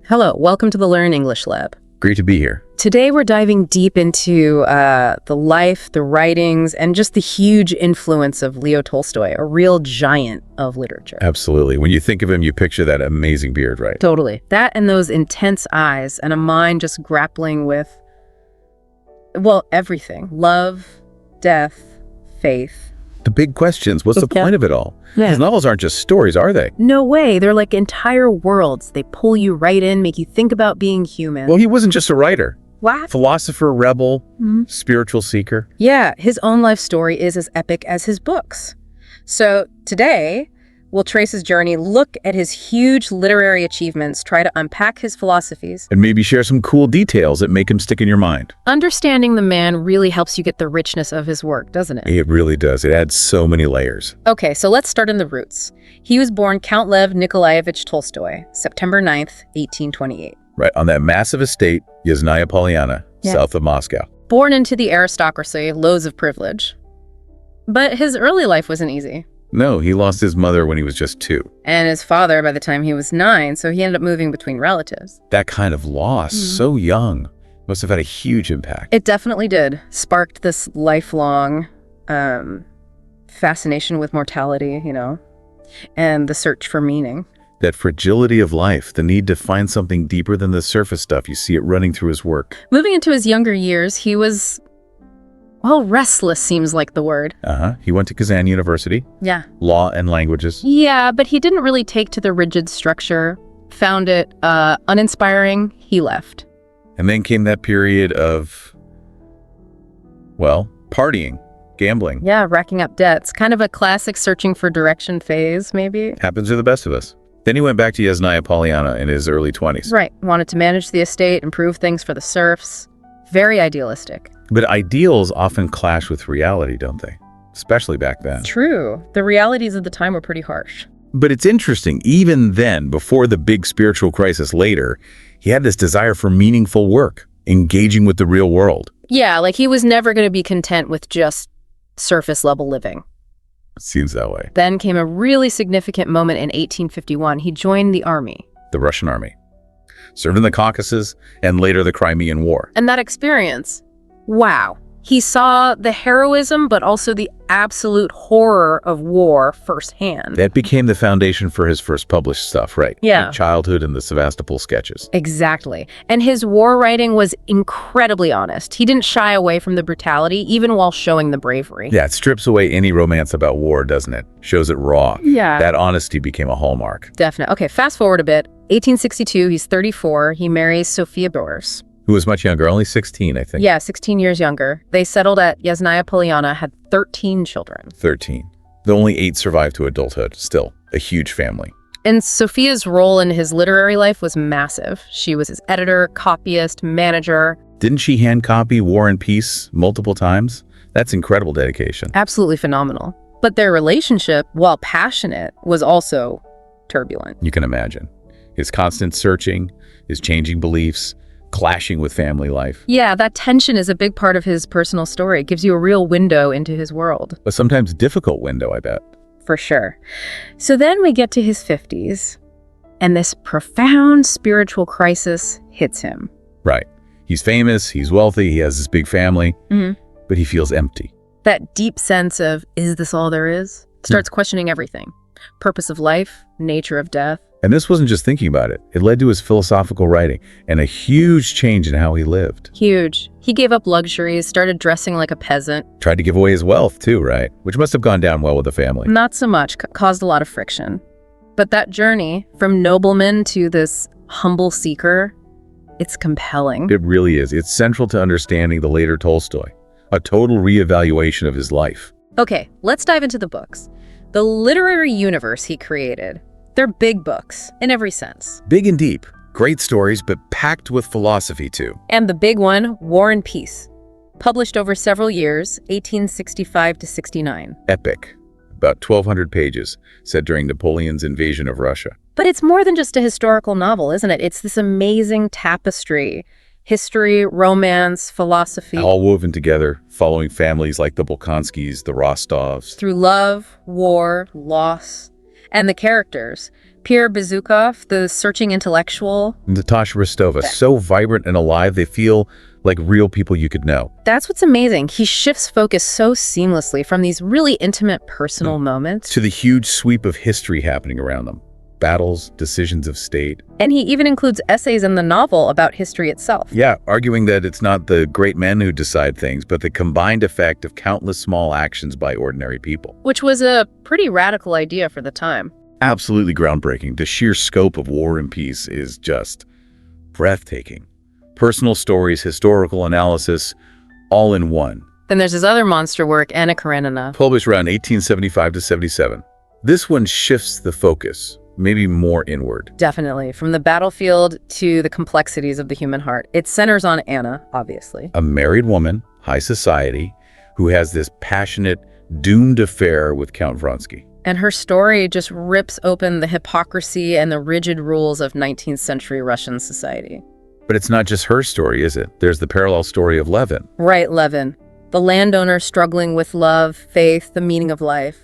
Hello, welcome to the Learn English Lab. Great to be here. Today we're diving deep into the life, the writings, and just the huge influence of Leo Tolstoy, a real giant of literature. Absolutely. When you think of him, you picture that amazing beard, right? Totally. That and those intense eyes and a mind just grappling with, well, everything. Love, death, faith. The big questions. What's the point of it all? Yeah. His novels aren't just stories, are they? No way. They're like entire worlds. They pull you right in, make you think about being human. Well, he wasn't just a writer. What? Philosopher, rebel, spiritual seeker. Yeah, his own life story is as epic as his books. So today, we'll trace his journey, look at his huge literary achievements, try to unpack his philosophies. And maybe share some cool details that make him stick in your mind. Understanding the man really helps you get the richness of his work, doesn't it? It really does. It adds so many layers. Okay, so let's start in the roots. He was born Count Lev Nikolaevich Tolstoy, September 9th, 1828. Right, on that massive estate, Yasnaya Polyana, south of Moscow. Born into the aristocracy, loads of privilege. But his early life wasn't easy. No, he lost his mother when he was just 2. And his father by the time he was 9, so he ended up moving between relatives. That kind of loss, so young, must have had a huge impact. It definitely did. Sparked this lifelong fascination with mortality, and the search for meaning. That fragility of life, the need to find something deeper than the surface stuff. You see it running through his work. Moving into his younger years, he was, well, restless seems like the word. He went to Kazan University. Yeah. Law and languages. Yeah, but he didn't really take to the rigid structure. Found it uninspiring. He left. And then came that period of, well, partying, gambling. Yeah, racking up debts. Kind of a classic searching for direction phase, maybe. Happens to the best of us. Then he went back to Yasnaya Polyana in his early 20s. Right. Wanted to manage the estate, improve things for the serfs. Very idealistic. But ideals often clash with reality, don't they? Especially back then. True. The realities of the time were pretty harsh. But it's interesting, even then, before the big spiritual crisis later, he had this desire for meaningful work, engaging with the real world. Yeah, like he was never going to be content with just surface level living. It seems that way. Then came a really significant moment in 1851. He joined the army. The Russian army. Served in the Caucasus and later the Crimean War. And that experience, wow. He saw the heroism, but also the absolute horror of war firsthand. That became the foundation for his first published stuff, right? Yeah. Like Childhood and the Sevastopol sketches. Exactly. And his war writing was incredibly honest. He didn't shy away from the brutality, even while showing the bravery. Yeah, it strips away any romance about war, doesn't it? Shows it raw. Yeah. That honesty became a hallmark. Definitely. Okay, fast forward a bit. 1862, he's 34. He marries Sophia Boris. Who was much younger, only 16, I think. Yeah, 16 years younger. They settled at Yasnaya Polyana, had 13 children. 13. The only 8 survived to adulthood. Still, a huge family. And Sophia's role in his literary life was massive. She was his editor, copyist, manager. Didn't she hand copy War and Peace multiple times? That's incredible dedication. Absolutely phenomenal. But their relationship, while passionate, was also turbulent. You can imagine. His constant searching, his changing beliefs, clashing with family life. Yeah, that tension is a big part of his personal story. It gives you a real window into his world. A sometimes difficult window, I bet. For sure. So then we get to his 50s, and this profound spiritual crisis hits him. Right. He's famous, he's wealthy, he has this big family, but he feels empty. That deep sense of, is this all there is? Starts questioning everything. Purpose of life, nature of death. And this wasn't just thinking about it. It led to his philosophical writing and a huge change in how he lived. Huge. He gave up luxuries, started dressing like a peasant. Tried to give away his wealth too, right? Which must have gone down well with the family. Not so much, caused a lot of friction. But that journey from nobleman to this humble seeker, it's compelling. It really is. It's central to understanding the later Tolstoy. A total reevaluation of his life. Okay, let's dive into the books. The literary universe he created. They're big books, in every sense. Big and deep. Great stories, but packed with philosophy, too. And the big one, War and Peace. Published over several years, 1865 to 69. Epic. About 1,200 pages, set during Napoleon's invasion of Russia. But it's more than just a historical novel, isn't it? It's this amazing tapestry. History, romance, philosophy. All woven together, following families like the Bolkonskis, the Rostovs. Through love, war, loss. And the characters, Pierre Bezukhov, the searching intellectual. Natasha Rostova, so vibrant and alive, they feel like real people you could know. That's what's amazing. He shifts focus so seamlessly from these really intimate personal moments To the huge sweep of history happening around them. Battles, decisions of state. and he even includes essays in the novel about history itself. Yeah, arguing that it's not the great men who decide things, but the combined effect of countless small actions by ordinary people. Which was a pretty radical idea for the time. Absolutely groundbreaking. The sheer scope of War and Peace is just breathtaking. Personal stories, historical analysis, all in one. Then there's his other monster work, Anna Karenina. Published around 1875 to 77. This one shifts the focus, maybe more inward. Definitely. From the battlefield to the complexities of the human heart. It centers on Anna, obviously. A married woman, high society, who has this passionate, doomed affair with Count Vronsky. And her story just rips open the hypocrisy and the rigid rules of 19th century Russian society. But it's not just her story, is it? There's the parallel story of Levin. Right, Levin. The landowner struggling with love, faith, the meaning of life.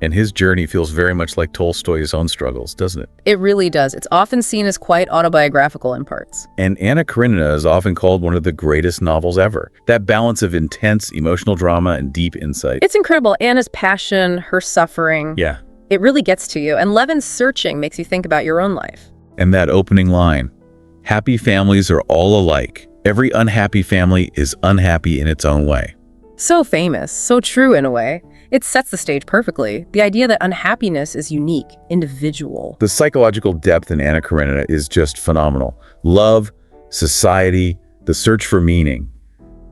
And his journey feels very much like Tolstoy's own struggles, doesn't it? It really does. It's often seen as quite autobiographical in parts. And Anna Karenina is often called one of the greatest novels ever. That balance of intense emotional drama and deep insight. It's incredible. Anna's passion, her suffering. Yeah. It really gets to you. And Levin's searching makes you think about your own life. And that opening line, happy families are all alike. Every unhappy family is unhappy in its own way. So famous, so true in a way. It sets the stage perfectly. The idea that unhappiness is unique, individual. The psychological depth in Anna Karenina is just phenomenal. Love, society, the search for meaning,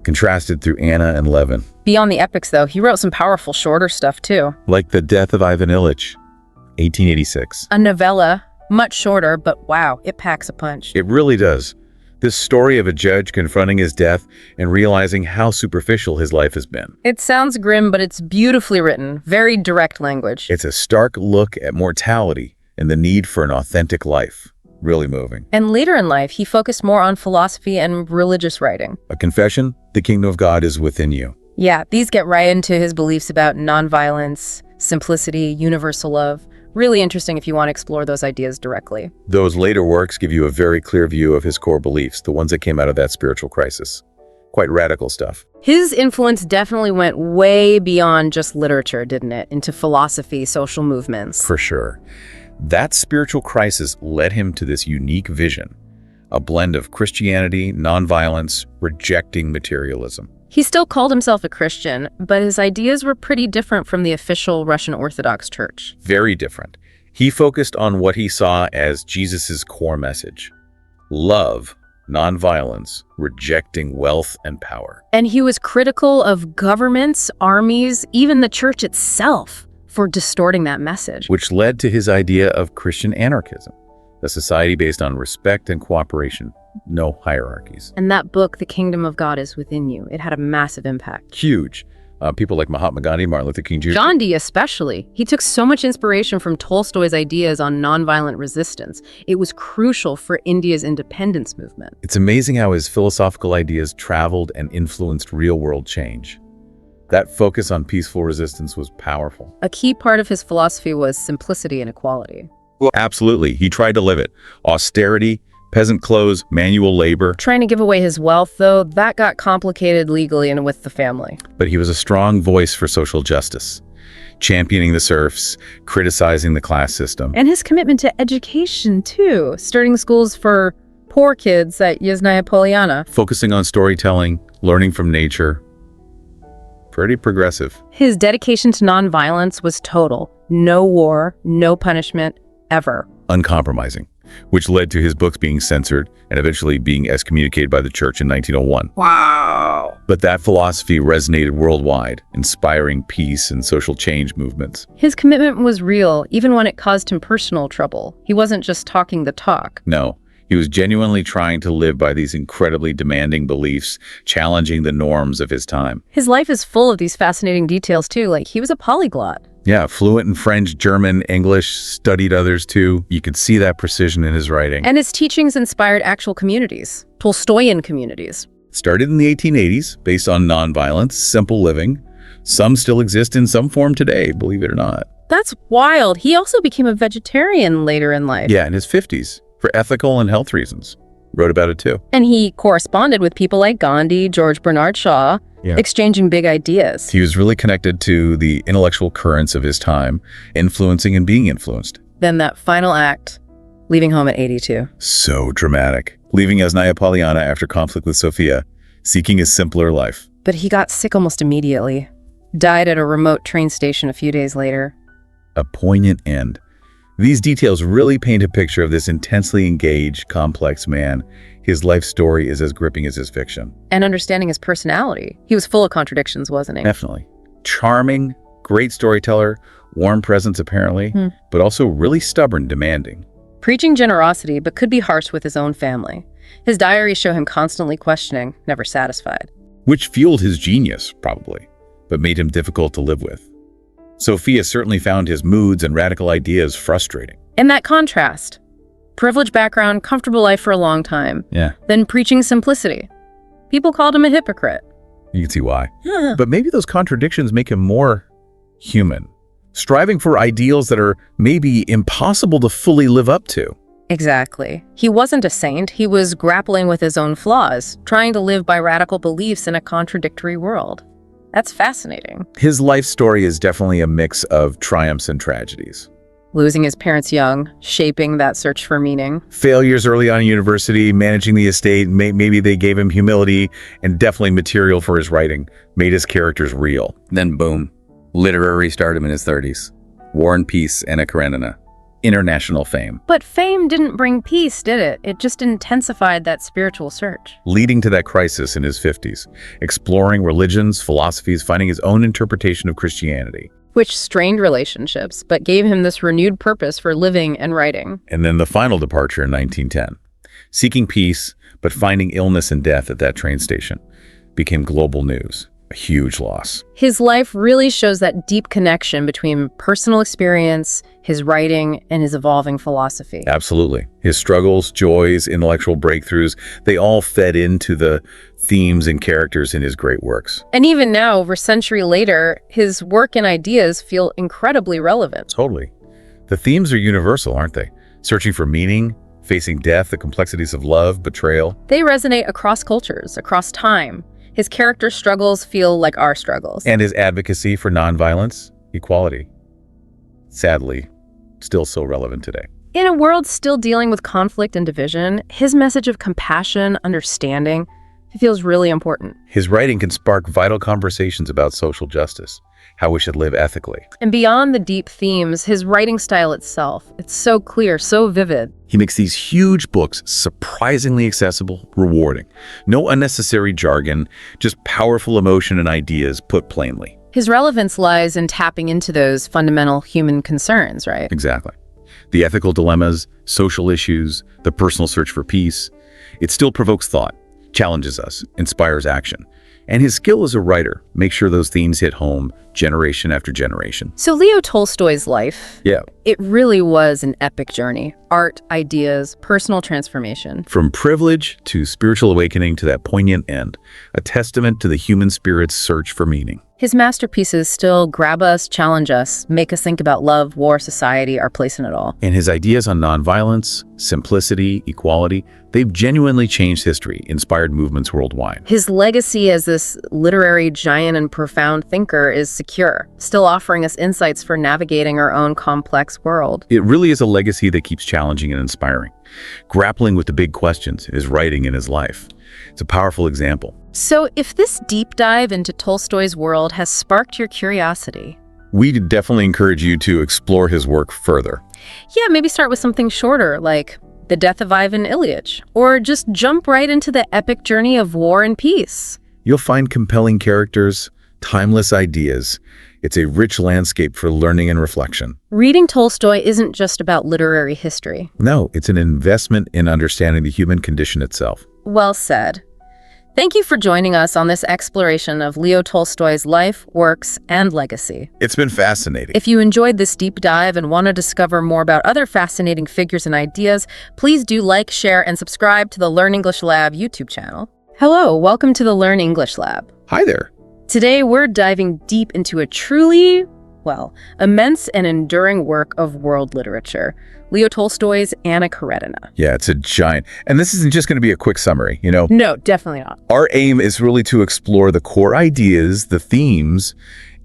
contrasted through Anna and Levin. Beyond the epics, though, he wrote some powerful shorter stuff, too. Like The Death of Ivan Ilych, 1886. A novella, much shorter, but wow, it packs a punch. It really does. This story of a judge confronting his death and realizing how superficial his life has been. It sounds grim, but it's beautifully written, very direct language. It's a stark look at mortality and the need for an authentic life. Really moving. And later in life, he focused more on philosophy and religious writing. A confession, the kingdom of God is within you. Yeah, these get right into his beliefs about nonviolence, simplicity, universal love. Really interesting if you want to explore those ideas directly. Those later works give you a very clear view of his core beliefs, the ones that came out of that spiritual crisis. Quite radical stuff. His influence definitely went way beyond just literature, didn't it? Into philosophy, social movements. For sure. That spiritual crisis led him to this unique vision, a blend of Christianity, nonviolence, rejecting materialism. He still called himself a Christian, but his ideas were pretty different from the official Russian Orthodox Church. Very different. He focused on what he saw as Jesus's core message: love, nonviolence, rejecting wealth and power. And he was critical of governments, armies, even the church itself for distorting that message. Which led to his idea of Christian anarchism, a society based on respect and cooperation, no hierarchies. And that book, The Kingdom of God is Within You, it had a massive impact. Huge. People like Mahatma Gandhi, Martin Luther King Jr. John Dee especially. He took so much inspiration from Tolstoy's ideas on nonviolent resistance. It was crucial for India's independence movement. It's amazing how his philosophical ideas traveled and influenced real-world change. That focus on peaceful resistance was powerful. A key part of his philosophy was simplicity and equality. Well, absolutely. He tried to live it. Austerity, peasant clothes, manual labor. Trying to give away his wealth, though, that got complicated legally and with the family. But he was a strong voice for social justice, championing the serfs, criticizing the class system. And his commitment to education, too, starting schools for poor kids at Yasnaya Polyana. Focusing on storytelling, learning from nature. Pretty progressive. His dedication to nonviolence was total. No war, no punishment, ever. Uncompromising, which led to his books being censored and eventually being excommunicated by the church in 1901. Wow. But that philosophy resonated worldwide, inspiring peace and social change movements. His commitment was real, even when it caused him personal trouble. He wasn't just talking the talk. No, he was genuinely trying to live by these incredibly demanding beliefs, challenging the norms of his time. His life is full of these fascinating details, too. Like, he was a polyglot. Yeah, fluent in French, German, English, studied others too. You could see that precision in his writing. And his teachings inspired actual communities, Tolstoyan communities. Started in the 1880s, based on nonviolence, simple living. Some still exist in some form today, believe it or not. That's wild. He also became a vegetarian later in life. Yeah, in his 50s, for ethical and health reasons. Wrote about it too. And he corresponded with people like Gandhi, George Bernard Shaw, exchanging big ideas. He was really connected to the intellectual currents of his time, influencing and being influenced. Then that final act, leaving home at 82. So dramatic. Leaving Yasnaya Polyana after conflict with Sofia, seeking a simpler life. But he got sick almost immediately. Died at a remote train station a few days later. A poignant end. These details really paint a picture of this intensely engaged, complex man. His life story is as gripping as his fiction. And understanding his personality. He was full of contradictions, wasn't he? Definitely. Charming, great storyteller, warm presence apparently, but also really stubborn, demanding. Preaching generosity, but could be harsh with his own family. His diaries show him constantly questioning, never satisfied. Which fueled his genius, probably, but made him difficult to live with. Sofia certainly found his moods and radical ideas frustrating. And that contrast. Privileged background, comfortable life for a long time. Yeah. Then preaching simplicity. People called him a hypocrite. You can see why. But maybe those contradictions make him more human, striving for ideals that are maybe impossible to fully live up to. Exactly. He wasn't a saint. He was grappling with his own flaws, trying to live by radical beliefs in a contradictory world. That's fascinating. His life story is definitely a mix of triumphs and tragedies. Losing his parents young, shaping that search for meaning. Failures early on in university, managing the estate, maybe they gave him humility and definitely material for his writing, made his characters real. Then boom, literary stardom in his 30s. War and Peace, Anna Karenina. International fame. But fame didn't bring peace, did it? It just intensified that spiritual search. Leading to that crisis in his 50s, exploring religions, philosophies, finding his own interpretation of Christianity. Which strained relationships, but gave him this renewed purpose for living and writing. And then the final departure in 1910. Seeking peace, but finding illness and death at that train station became global news. A huge loss. His life really shows that deep connection between personal experience, his writing, and his evolving philosophy. Absolutely. His struggles, joys, intellectual breakthroughs, they all fed into the themes and characters in his great works. And even now, over a century later, his work and ideas feel incredibly relevant. Totally. The themes are universal, aren't they? Searching for meaning, facing death, the complexities of love, betrayal. They resonate across cultures, across time. His character struggles feel like our struggles. And his advocacy for nonviolence, equality. Sadly, still so relevant today. In a world still dealing with conflict and division, his message of compassion, understanding, feels really important. His writing can spark vital conversations about social justice, how we should live ethically. And beyond the deep themes, his writing style itself, it's so clear, so vivid. He makes these huge books surprisingly accessible, rewarding. No unnecessary jargon, just powerful emotion and ideas put plainly. His relevance lies in tapping into those fundamental human concerns, right? Exactly. The ethical dilemmas, social issues, the personal search for peace. It still provokes thought, challenges us, inspires action. And his skill as a writer makes sure those themes hit home generation after generation. So Leo Tolstoy's life, Yeah. it really was an epic journey. Art, ideas, personal transformation. From privilege to spiritual awakening to that poignant end, a testament to the human spirit's search for meaning. His masterpieces still grab us, challenge us, make us think about love, war, society, our place in it all. And his ideas on nonviolence, simplicity, equality, they've genuinely changed history, inspired movements worldwide. His legacy as this literary giant and profound thinker is secure, still offering us insights for navigating our own complex world. It really is a legacy that keeps challenging and inspiring, grappling with the big questions in his writing and his life. It's a powerful example. So if this deep dive into Tolstoy's world has sparked your curiosity, We definitely encourage you to explore his work further. yeah, maybe start with something shorter, like The Death of Ivan Ilyich, or just jump right into the epic journey of War and Peace. You'll find compelling characters, timeless ideas. It's a rich landscape for learning and reflection. Reading Tolstoy isn't just about literary history. No, it's an investment in understanding the human condition itself. Well said. Thank you for joining us on this exploration of Leo Tolstoy's life, works, and legacy. It's been fascinating. If you enjoyed this deep dive and want to discover more about other fascinating figures and ideas, please do like, share, and subscribe to the Learn English Lab YouTube channel. Hello, welcome to the Learn English Lab. Hi there. Today, we're diving deep into a truly, well, immense and enduring work of world literature, Leo Tolstoy's Anna Karenina. Yeah, it's a giant. And this isn't just going to be a quick summary, you know. No, definitely not. Our aim is really to explore the core ideas, the themes,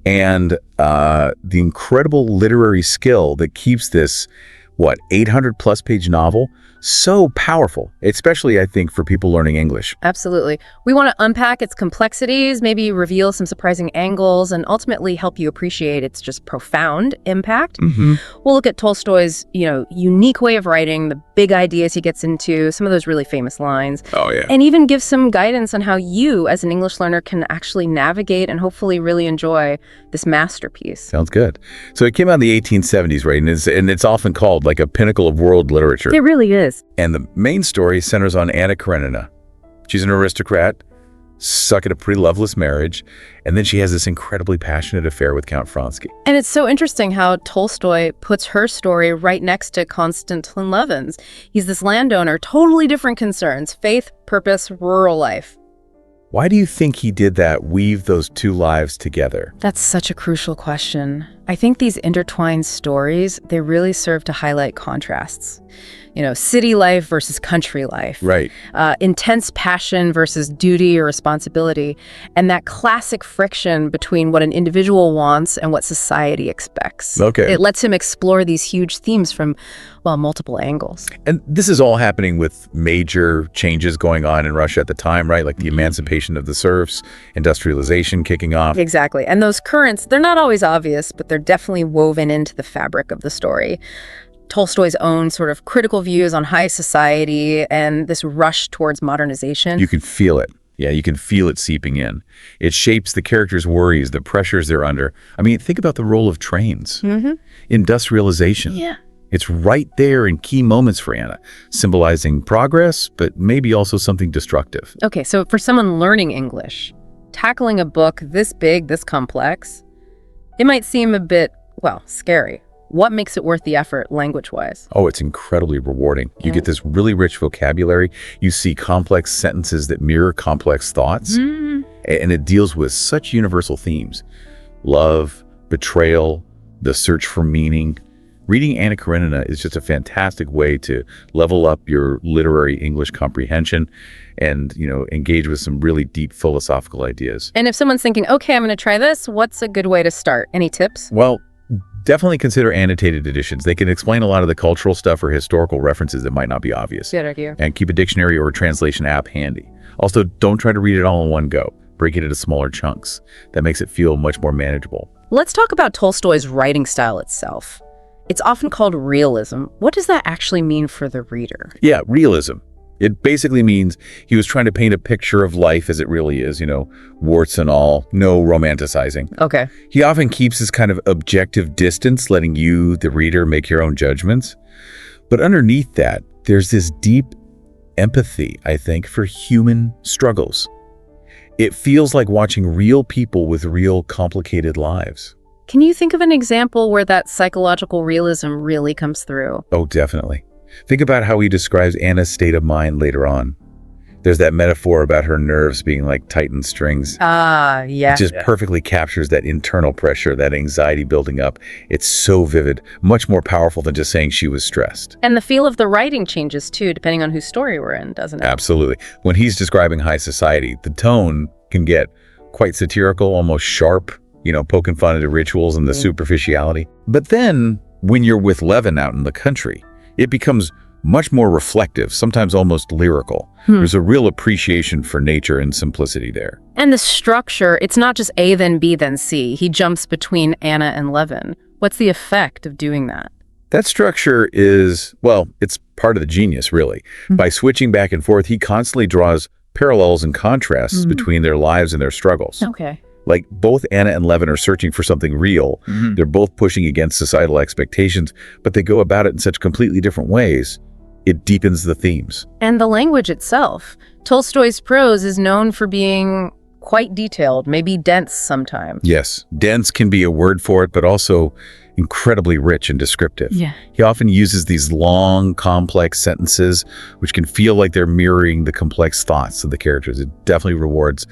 and the incredible literary skill that keeps this, 800-plus page novel so powerful, especially, I think, for people learning English. Absolutely. We want to unpack its complexities, maybe reveal some surprising angles, and ultimately help you appreciate its just profound impact. Mm-hmm. We'll look at Tolstoy's, unique way of writing, the big ideas he gets into, some of those really famous lines. Oh, yeah. And even give some guidance on how you, as an English learner, can actually navigate and hopefully really enjoy this masterpiece. Sounds good. So it came out in the 1870s, right? And it's often called like a pinnacle of world literature. It really is. And the main story centers on Anna Karenina. She's an aristocrat, stuck in a pretty loveless marriage, and then she has this incredibly passionate affair with Count Vronsky. And it's so interesting how Tolstoy puts her story right next to Konstantin Levin's. He's this landowner, totally different concerns, faith, purpose, rural life. Why do you think he did that, weave those two lives together? That's such a crucial question. I think these intertwined stories, they really serve to highlight contrasts. City life versus country life. Right. Intense passion versus duty or responsibility. And that classic friction between what an individual wants and what society expects. Okay. It lets him explore these huge themes from, multiple angles. And this is all happening with major changes going on in Russia at the time, right? Like the emancipation of the serfs, industrialization kicking off. Exactly. And those currents, they're not always obvious, but they're definitely woven into the fabric of the story. Tolstoy's own sort of critical views on high society and this rush towards modernization. You can feel it. Yeah, you can feel it seeping in. It shapes the characters' worries, the pressures they're under. I mean, think about the role of trains. Mm-hmm. Industrialization. Yeah. It's right there in key moments for Anna, symbolizing progress, but maybe also something destructive. Okay, so for someone learning English, tackling a book this big, this complex, it might seem a bit, scary. What makes it worth the effort language-wise? Oh, it's incredibly rewarding. Yeah. You get this really rich vocabulary. You see complex sentences that mirror complex thoughts. Mm. And it deals with such universal themes. Love, betrayal, the search for meaning. Reading Anna Karenina is just a fantastic way to level up your literary English comprehension and, engage with some really deep philosophical ideas. And if someone's thinking, okay, I'm going to try this, what's a good way to start? Any tips? Well, definitely consider annotated editions. They can explain a lot of the cultural stuff or historical references that might not be obvious. Good idea. And keep a dictionary or a translation app handy. Also, don't try to read it all in one go. Break it into smaller chunks. That makes it feel much more manageable. Let's talk about Tolstoy's writing style itself. It's often called realism. What does that actually mean for the reader? Yeah, realism. It basically means he was trying to paint a picture of life as it really is, warts and all, no romanticizing. Okay. He often keeps this kind of objective distance, letting you, the reader, make your own judgments. But underneath that, there's this deep empathy, I think, for human struggles. It feels like watching real people with real complicated lives. Can you think of an example where that psychological realism really comes through? Oh, definitely. Think about how he describes Anna's state of mind later on. There's that metaphor about her nerves being like tightened strings. Ah, yeah. It just perfectly captures that internal pressure, that anxiety building up. It's so vivid, much more powerful than just saying she was stressed. And the feel of the writing changes too, depending on whose story we're in, doesn't it? Absolutely. When he's describing high society, the tone can get quite satirical, almost sharp, poking fun at the rituals and the superficiality. But then when you're with Levin out in the country, it becomes much more reflective, sometimes almost lyrical. There's a real appreciation for nature and simplicity there. And the structure, it's not just A, then B, then C. He jumps between Anna and Levin. What's the effect of doing that? That structure is, it's part of the genius, really. By switching back and forth, he constantly draws parallels and contrasts between their lives and their struggles. Okay. Like both Anna and Levin are searching for something real. They're both pushing against societal expectations, but they go about it in such completely different ways. It deepens the themes. And the language itself. Tolstoy's prose is known for being quite detailed, maybe dense sometimes. Yes, dense can be a word for it, but also incredibly rich and descriptive. Yeah. He often uses these long, complex sentences, which can feel like they're mirroring the complex thoughts of the characters. It definitely rewards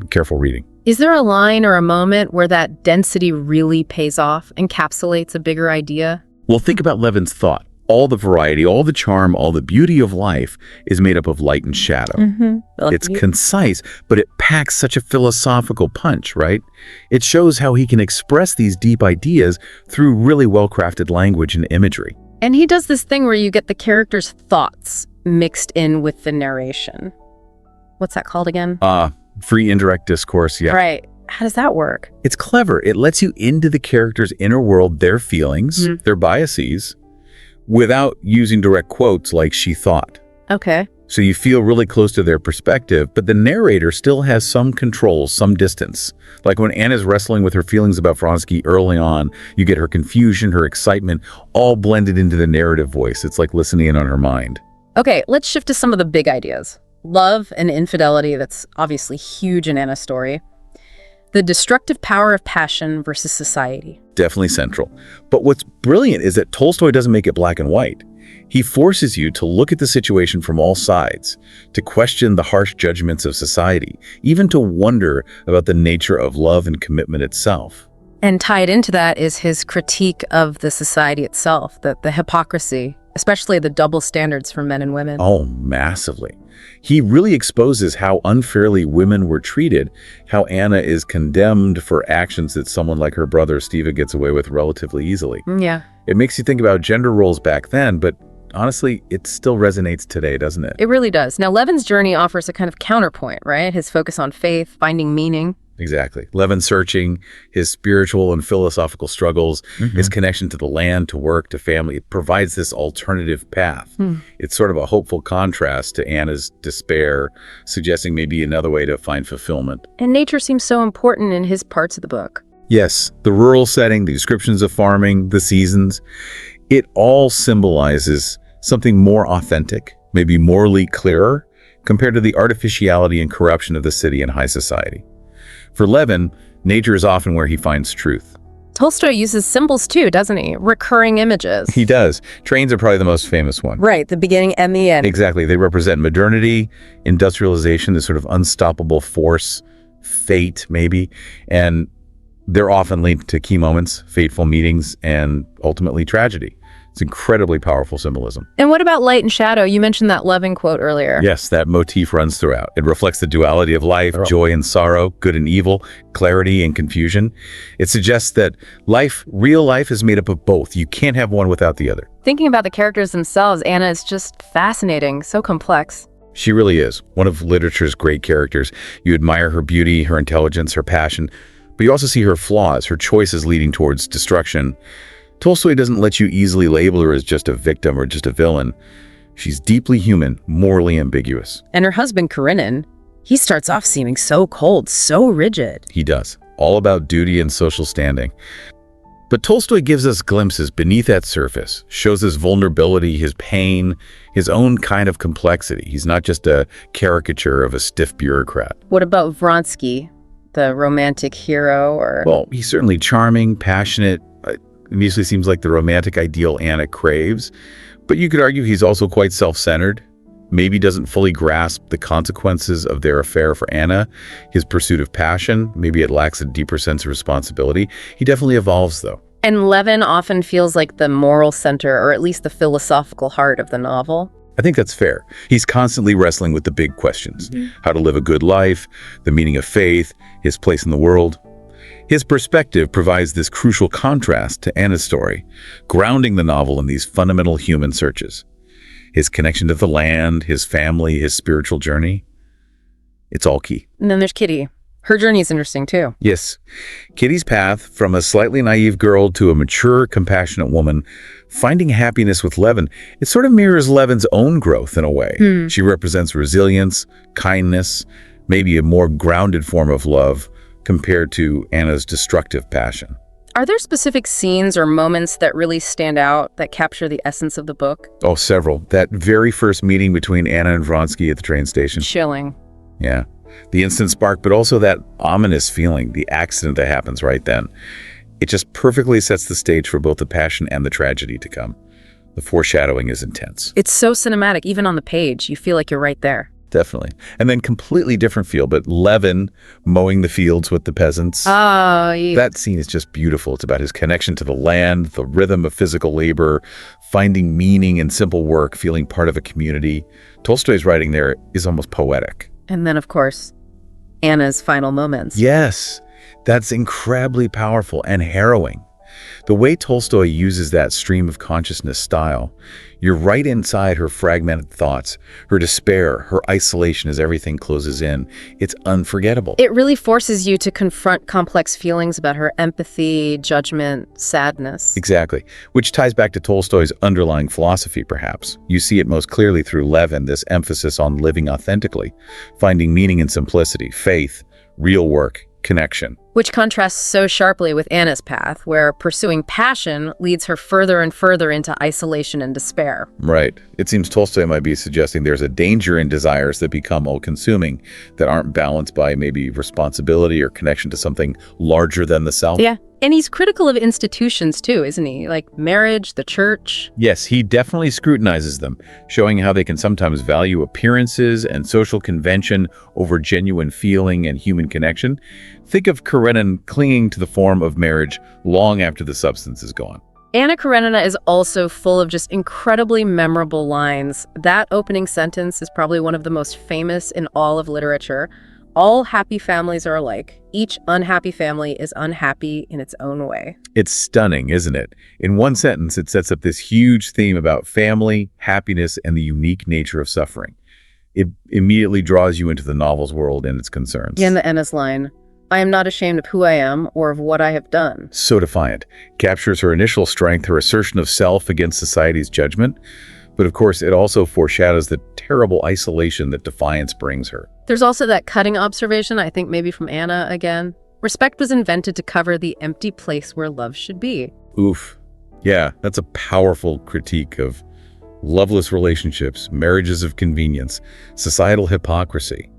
careful reading. Is there a line or a moment where that density really pays off, encapsulates a bigger idea? Well, think about Levin's thought. All the variety, all the charm, all the beauty of life is made up of light and shadow. It's concise, but it packs such a philosophical punch, right? It shows how he can express these deep ideas through really well-crafted language and imagery. And he does this thing where you get the character's thoughts mixed in with the narration. What's that called again? Free indirect discourse, yeah. Right. How does that work? It's clever. It lets you into the character's inner world, their feelings, their biases, without using direct quotes like she thought. Okay. So you feel really close to their perspective, but the narrator still has some control, some distance. Like when Anna's wrestling with her feelings about Vronsky early on, you get her confusion, her excitement, all blended into the narrative voice. It's like listening in on her mind. Okay, let's shift to some of the big ideas. Love and infidelity, that's obviously huge in Anna's story. The destructive power of passion versus society. Definitely central. But what's brilliant is that Tolstoy doesn't make it black and white. He forces you to look at the situation from all sides, to question the harsh judgments of society, even to wonder about the nature of love and commitment itself. And tied into that is his critique of the society itself, the hypocrisy, especially the double standards for men and women. Oh, massively. He really exposes how unfairly women were treated, how Anna is condemned for actions that someone like her brother Steva gets away with relatively easily. Yeah. It makes you think about gender roles back then, but honestly, it still resonates today, doesn't it? It really does. Now, Levin's journey offers a kind of counterpoint, right? His focus on faith, finding meaning. Exactly. Levin searching, his spiritual and philosophical struggles, his connection to the land, to work, to family. It provides this alternative path. It's sort of a hopeful contrast to Anna's despair, suggesting maybe another way to find fulfillment. And nature seems so important in his parts of the book. Yes, the rural setting, the descriptions of farming, the seasons, it all symbolizes something more authentic, maybe morally clearer, compared to the artificiality and corruption of the city and high society. For Levin, nature is often where he finds truth. Tolstoy uses symbols too, doesn't he? Recurring images. He does. Trains are probably the most famous one. Right, the beginning and the end. Exactly. They represent modernity, industrialization, this sort of unstoppable force, fate maybe, and they're often linked to key moments, fateful meetings, and ultimately tragedy. It's incredibly powerful symbolism. And what about light and shadow? You mentioned that Levin quote earlier. Yes, that motif runs throughout. It reflects the duality of life, joy and sorrow, good and evil, clarity and confusion. It suggests that real life is made up of both. You can't have one without the other. Thinking about the characters themselves, Anna is just fascinating, so complex. She really is one of literature's great characters. You admire her beauty, her intelligence, her passion, but you also see her flaws, her choices leading towards destruction. Tolstoy doesn't let you easily label her as just a victim or just a villain. She's deeply human, morally ambiguous. And her husband, Karenin, he starts off seeming so cold, so rigid. He does. All about duty and social standing. But Tolstoy gives us glimpses beneath that surface, shows his vulnerability, his pain, his own kind of complexity. He's not just a caricature of a stiff bureaucrat. What about Vronsky, the romantic hero? Well, he's certainly charming, passionate. Immediately seems like the romantic ideal Anna craves, but you could argue he's also quite self-centered, maybe doesn't fully grasp the consequences of their affair for Anna, his pursuit of passion, maybe it lacks a deeper sense of responsibility. He definitely evolves, though. And Levin often feels like the moral center, or at least the philosophical heart of the novel. I think that's fair. He's constantly wrestling with the big questions, how to live a good life, the meaning of faith, his place in the world. His perspective provides this crucial contrast to Anna's story, grounding the novel in these fundamental human searches. His connection to the land, his family, his spiritual journey, it's all key. And then there's Kitty. Her journey is interesting too. Yes. Kitty's path from a slightly naive girl to a mature, compassionate woman, finding happiness with Levin, it sort of mirrors Levin's own growth in a way. She represents resilience, kindness, maybe a more grounded form of love, compared to Anna's destructive passion. Are there specific scenes or moments that really stand out, that capture the essence of the book? Oh, several. That very first meeting between Anna and Vronsky at the train station. Chilling. Yeah. The instant spark, but also that ominous feeling, the accident that happens right then. It just perfectly sets the stage for both the passion and the tragedy to come. The foreshadowing is intense. It's so cinematic, even on the page. You feel like you're right there. definitely. And then completely different feel, but Levin mowing the fields with the peasants. Oh, yeah. That scene is just beautiful. It's about his connection to the land, the rhythm of physical labor, finding meaning in simple work, feeling part of a community. Tolstoy's writing there is almost poetic. And then, of course, Anna's final moments. Yes, that's incredibly powerful and harrowing. The way Tolstoy uses that stream of consciousness style, you're right inside her fragmented thoughts, her despair, her isolation as everything closes in. It's unforgettable. It really forces you to confront complex feelings about her empathy, judgment, sadness. Exactly, which ties back to Tolstoy's underlying philosophy, perhaps. You see it most clearly through Levin, this emphasis on living authentically, finding meaning in simplicity, faith, real work, connection. Which contrasts so sharply with Anna's path, where pursuing passion leads her further and further into isolation and despair. Right. It seems Tolstoy might be suggesting there's a danger in desires that become all-consuming, that aren't balanced by maybe responsibility or connection to something larger than the self. Yeah. And he's critical of institutions too, isn't he? Like marriage, the church. Yes, he definitely scrutinizes them, showing how they can sometimes value appearances and social convention over genuine feeling and human connection. Think of Karenina clinging to the form of marriage long after the substance is gone. Anna Karenina is also full of just incredibly memorable lines. That opening sentence is probably one of the most famous in all of literature. All happy families are alike. Each unhappy family is unhappy in its own way. It's stunning, isn't it? In one sentence, it sets up this huge theme about family, happiness, and the unique nature of suffering. It immediately draws you into the novel's world and its concerns. Yeah, and the Anna's line, I am not ashamed of who I am or of what I have done. So defiant. Captures her initial strength, her assertion of self against society's judgment. But of course, it also foreshadows the terrible isolation that defiance brings her. There's also that cutting observation, I think maybe from Anna again. Respect was invented to cover the empty place where love should be. Oof. Yeah, that's a powerful critique of loveless relationships, marriages of convenience, societal hypocrisy.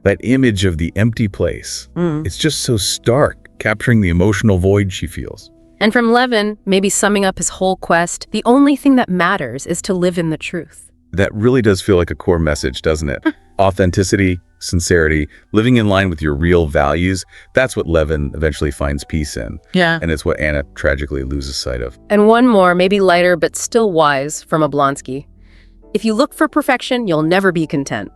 That image of the empty place, it's just so stark, capturing the emotional void she feels. And from Levin, maybe summing up his whole quest, the only thing that matters is to live in the truth. That really does feel like a core message, doesn't it? Authenticity, sincerity, living in line with your real values, that's what Levin eventually finds peace in. Yeah. And it's what Anna tragically loses sight of. And one more, maybe lighter but still wise, from Oblonsky. If you look for perfection, you'll never be content.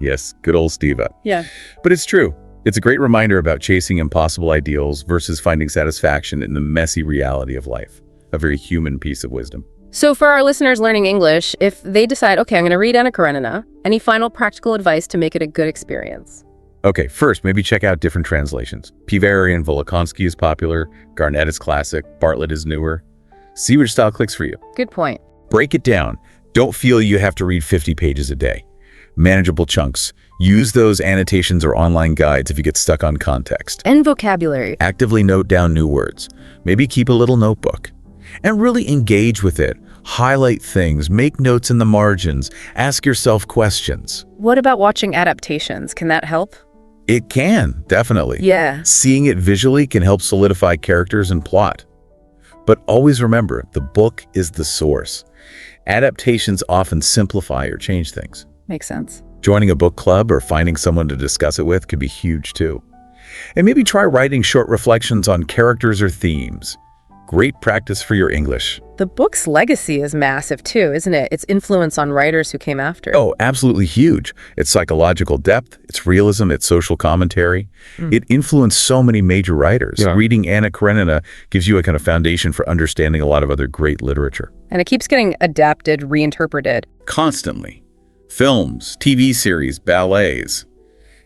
Yes, good old Steva. Yeah. But it's true. It's a great reminder about chasing impossible ideals versus finding satisfaction in the messy reality of life. A very human piece of wisdom. So for our listeners learning English, if they decide, okay, I'm going to read Anna Karenina, any final practical advice to make it a good experience? Okay, first, maybe check out different translations. Pivari and Volokhonsky is popular, Garnett is classic, Bartlett is newer. See which style clicks for you. Good point. Break it down. Don't feel you have to read 50 pages a day. Manageable chunks. Use those annotations or online guides if you get stuck on context. And vocabulary. Actively note down new words. Maybe keep a little notebook. And really engage with it. Highlight things, make notes in the margins, ask yourself questions. What about watching adaptations? Can that help? It can, definitely. Yeah. Seeing it visually can help solidify characters and plot. But always remember, the book is the source. Adaptations often simplify or change things. Makes sense. Joining a book club or finding someone to discuss it with could be huge too. And maybe try writing short reflections on characters or themes. Great practice for your English. The book's legacy is massive too, isn't it? Its influence on writers who came after. Oh, absolutely huge. Its psychological depth, its realism, its social commentary. It influenced so many major writers. Yeah. Reading Anna Karenina gives you a kind of foundation for understanding a lot of other great literature. And it keeps getting adapted, reinterpreted. Constantly. Films, TV series, ballets.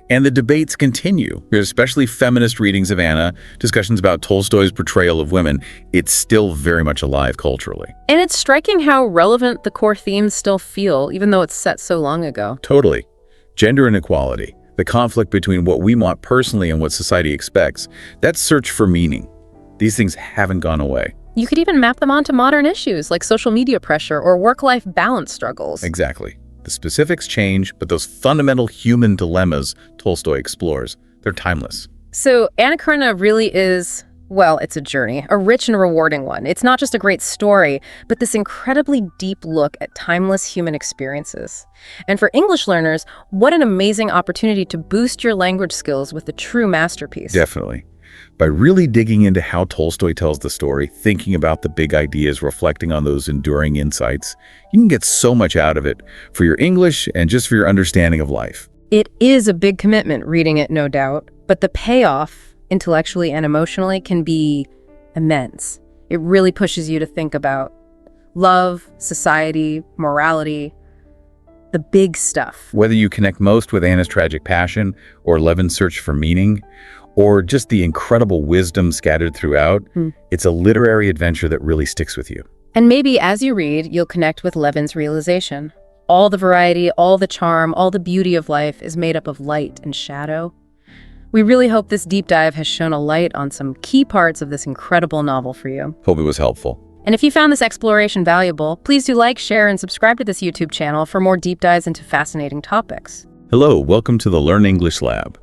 And the debates continue. There's especially feminist readings of Anna, discussions about Tolstoy's portrayal of women. It's still very much alive culturally. And it's striking how relevant the core themes still feel, even though it's set so long ago. Totally. Gender inequality, the conflict between what we want personally and what society expects, that search for meaning. These things haven't gone away. You could even map them onto modern issues like social media pressure or work-life balance struggles. Exactly. The specifics change, but those fundamental human dilemmas Tolstoy explores, they're timeless. So Anna Karenina really is Well, it's a journey, a rich and rewarding one. It's not just a great story, but this incredibly deep look at timeless human experiences. And for English learners, what an amazing opportunity to boost your language skills with a true masterpiece. Definitely. By really digging into how Tolstoy tells the story, thinking about the big ideas, reflecting on those enduring insights, you can get so much out of it for your English and just for your understanding of life. It is a big commitment reading it, no doubt, but the payoff, intellectually and emotionally, can be immense. It really pushes you to think about love, society, morality, the big stuff. Whether you connect most with Anna's tragic passion or Levin's search for meaning, or just the incredible wisdom scattered throughout, it's a literary adventure that really sticks with you. And maybe as you read, you'll connect with Levin's realization. All the variety, all the charm, all the beauty of life is made up of light and shadow. We really hope this deep dive has shone a light on some key parts of this incredible novel for you. Hope it was helpful. And if you found this exploration valuable, please do like, share, and subscribe to this YouTube channel for more deep dives into fascinating topics. Hello, welcome to the Learn English Lab.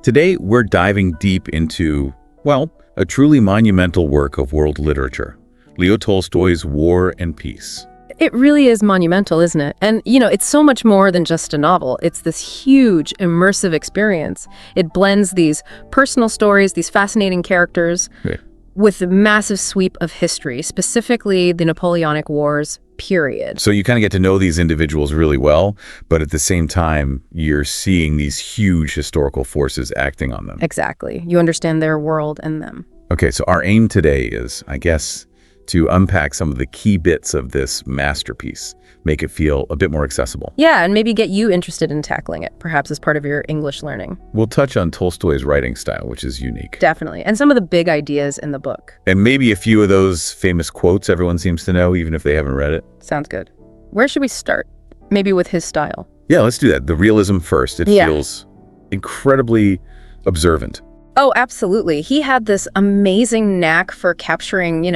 Today, we're diving deep into, well, a truly monumental work of world literature, Leo Tolstoy's War and Peace. It really is monumental, isn't it? And, it's so much more than just a novel. It's this huge, immersive experience. It blends these personal stories, these fascinating characters, with a massive sweep of history, specifically the Napoleonic Wars, period. So you kind of get to know these individuals really well, but at the same time, you're seeing these huge historical forces acting on them. Exactly. You understand their world and them. Okay, so our aim today is, I guess, to unpack some of the key bits of this masterpiece, make it feel a bit more accessible. Yeah, and maybe get you interested in tackling it, perhaps as part of your English learning. We'll touch on Tolstoy's writing style, which is unique. Definitely, and some of the big ideas in the book. And maybe a few of those famous quotes everyone seems to know, even if they haven't read it. Sounds good. Where should we start? Maybe with his style. Yeah, let's do that. The realism first. It feels incredibly observant. Oh, absolutely. He had this amazing knack for capturing,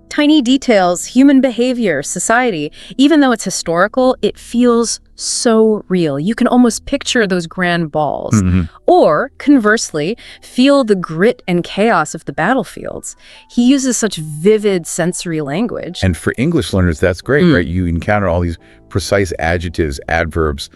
tiny details, human behavior, society. Even though it's historical, it feels so real. You can almost picture those grand balls. Or, conversely, feel the grit and chaos of the battlefields. He uses such vivid sensory language. And for English learners, that's great, right? You encounter all these precise adjectives, adverbs,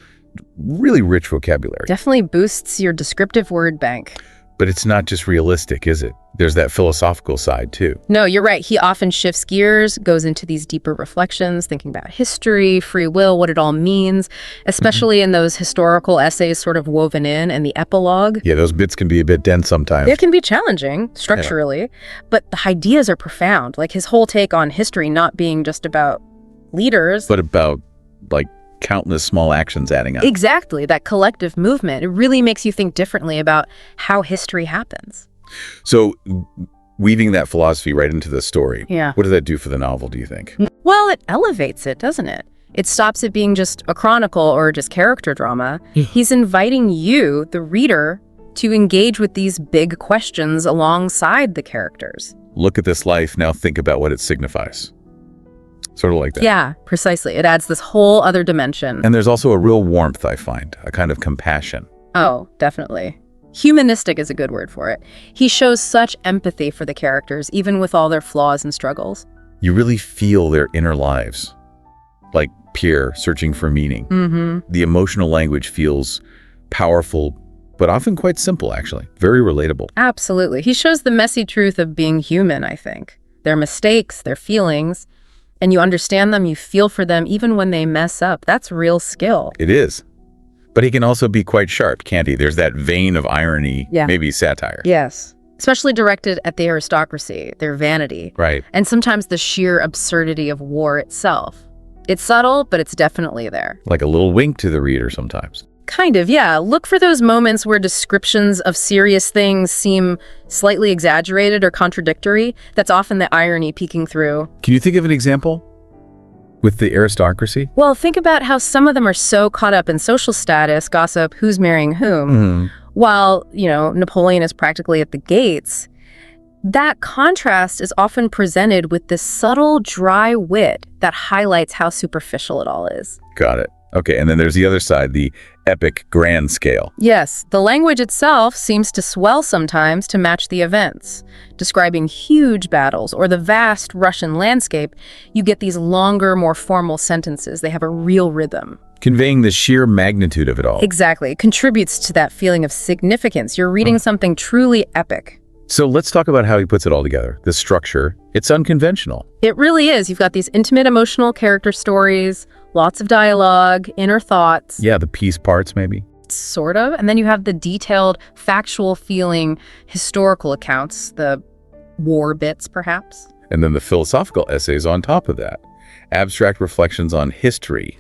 really rich vocabulary. Definitely boosts your descriptive word bank. But it's not just realistic, is it? There's that philosophical side, too. No, you're right. He often shifts gears, goes into these deeper reflections, thinking about history, free will, what it all means, especially in those historical essays sort of woven in and the epilogue. Yeah, those bits can be a bit dense sometimes. It can be challenging structurally, but the ideas are profound. Like his whole take on history not being just about leaders. But about, countless small actions adding up. Exactly, that collective movement. It really makes you think differently about how history happens. So weaving that philosophy right into the story, Yeah. what does that do for the novel, do you think? Well, it elevates it, doesn't it? It stops it being just a chronicle or just character drama. He's inviting you, the reader, to engage with these big questions alongside the characters. Look at this life, now think about what it signifies. Sort of like that. Yeah, precisely. It adds this whole other dimension. And there's also a real warmth, I find, a kind of compassion. Oh, definitely. Humanistic is a good word for it. He shows such empathy for the characters, even with all their flaws and struggles. You really feel their inner lives, like Pierre searching for meaning. The emotional language feels powerful, but often quite simple, actually. Very relatable. Absolutely. He shows the messy truth of being human, I think. Their mistakes, their feelings, and you understand them, you feel for them, even when they mess up. That's real skill. It is. But he can also be quite sharp, can't he? There's that vein of irony, maybe satire. Yes. Especially directed at the aristocracy, their vanity. Right. And sometimes the sheer absurdity of war itself. It's subtle, but it's definitely there. Like a little wink to the reader sometimes. Kind of, yeah. Look for those moments where descriptions of serious things seem slightly exaggerated or contradictory. That's often the irony peeking through. Can you think of an example with the aristocracy? Well, think about how some of them are so caught up in social status, gossip, who's marrying whom, while, Napoleon is practically at the gates. That contrast is often presented with this subtle, dry wit that highlights how superficial it all is. Got it. Okay, and then there's the other side, the epic grand scale. Yes, the language itself seems to swell sometimes to match the events. Describing huge battles or the vast Russian landscape, you get these longer, more formal sentences. They have a real rhythm. Conveying the sheer magnitude of it all. Exactly. It contributes to that feeling of significance. You're reading something truly epic. So let's talk about how he puts it all together. The structure, it's unconventional. It really is. You've got these intimate, emotional character stories, lots of dialogue, inner thoughts. Yeah, the piece parts maybe. Sort of. And then you have the detailed, factual feeling historical accounts, the war bits, perhaps. And then the philosophical essays on top of that. Abstract reflections on history,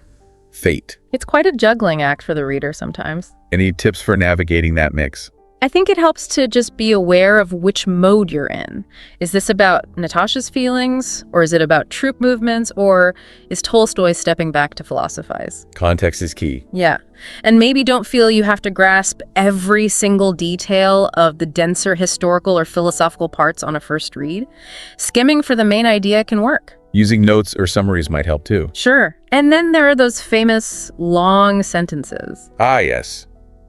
fate. It's quite a juggling act for the reader sometimes. Any tips for navigating that mix? I think it helps to just be aware of which mode you're in. Is this about Natasha's feelings, or is it about troop movements, or is Tolstoy stepping back to philosophize? Context is key. Yeah. And maybe don't feel you have to grasp every single detail of the denser historical or philosophical parts on a first read. Skimming for the main idea can work. Using notes or summaries might help too. Sure. And then there are those famous long sentences. Ah, yes.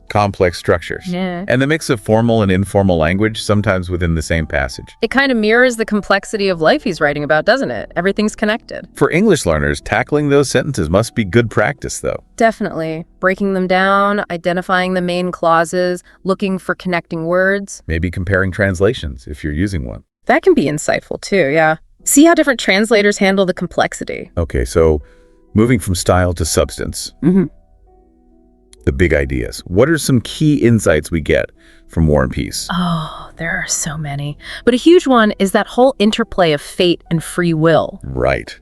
Complex structures. Yeah. And the mix of formal and informal language, sometimes within the same passage. It kind of mirrors the complexity of life he's writing about, doesn't it? Everything's connected. For English learners, tackling those sentences must be good practice, though. Definitely. Breaking them down, identifying the main clauses, looking for connecting words. Maybe comparing translations, if you're using one. That can be insightful too, yeah. See how different translators handle the complexity. Okay, so moving from style to substance. The big ideas. What are some key insights we get from War and Peace? Oh, there are so many. But a huge one is that whole interplay of fate and free will. Right.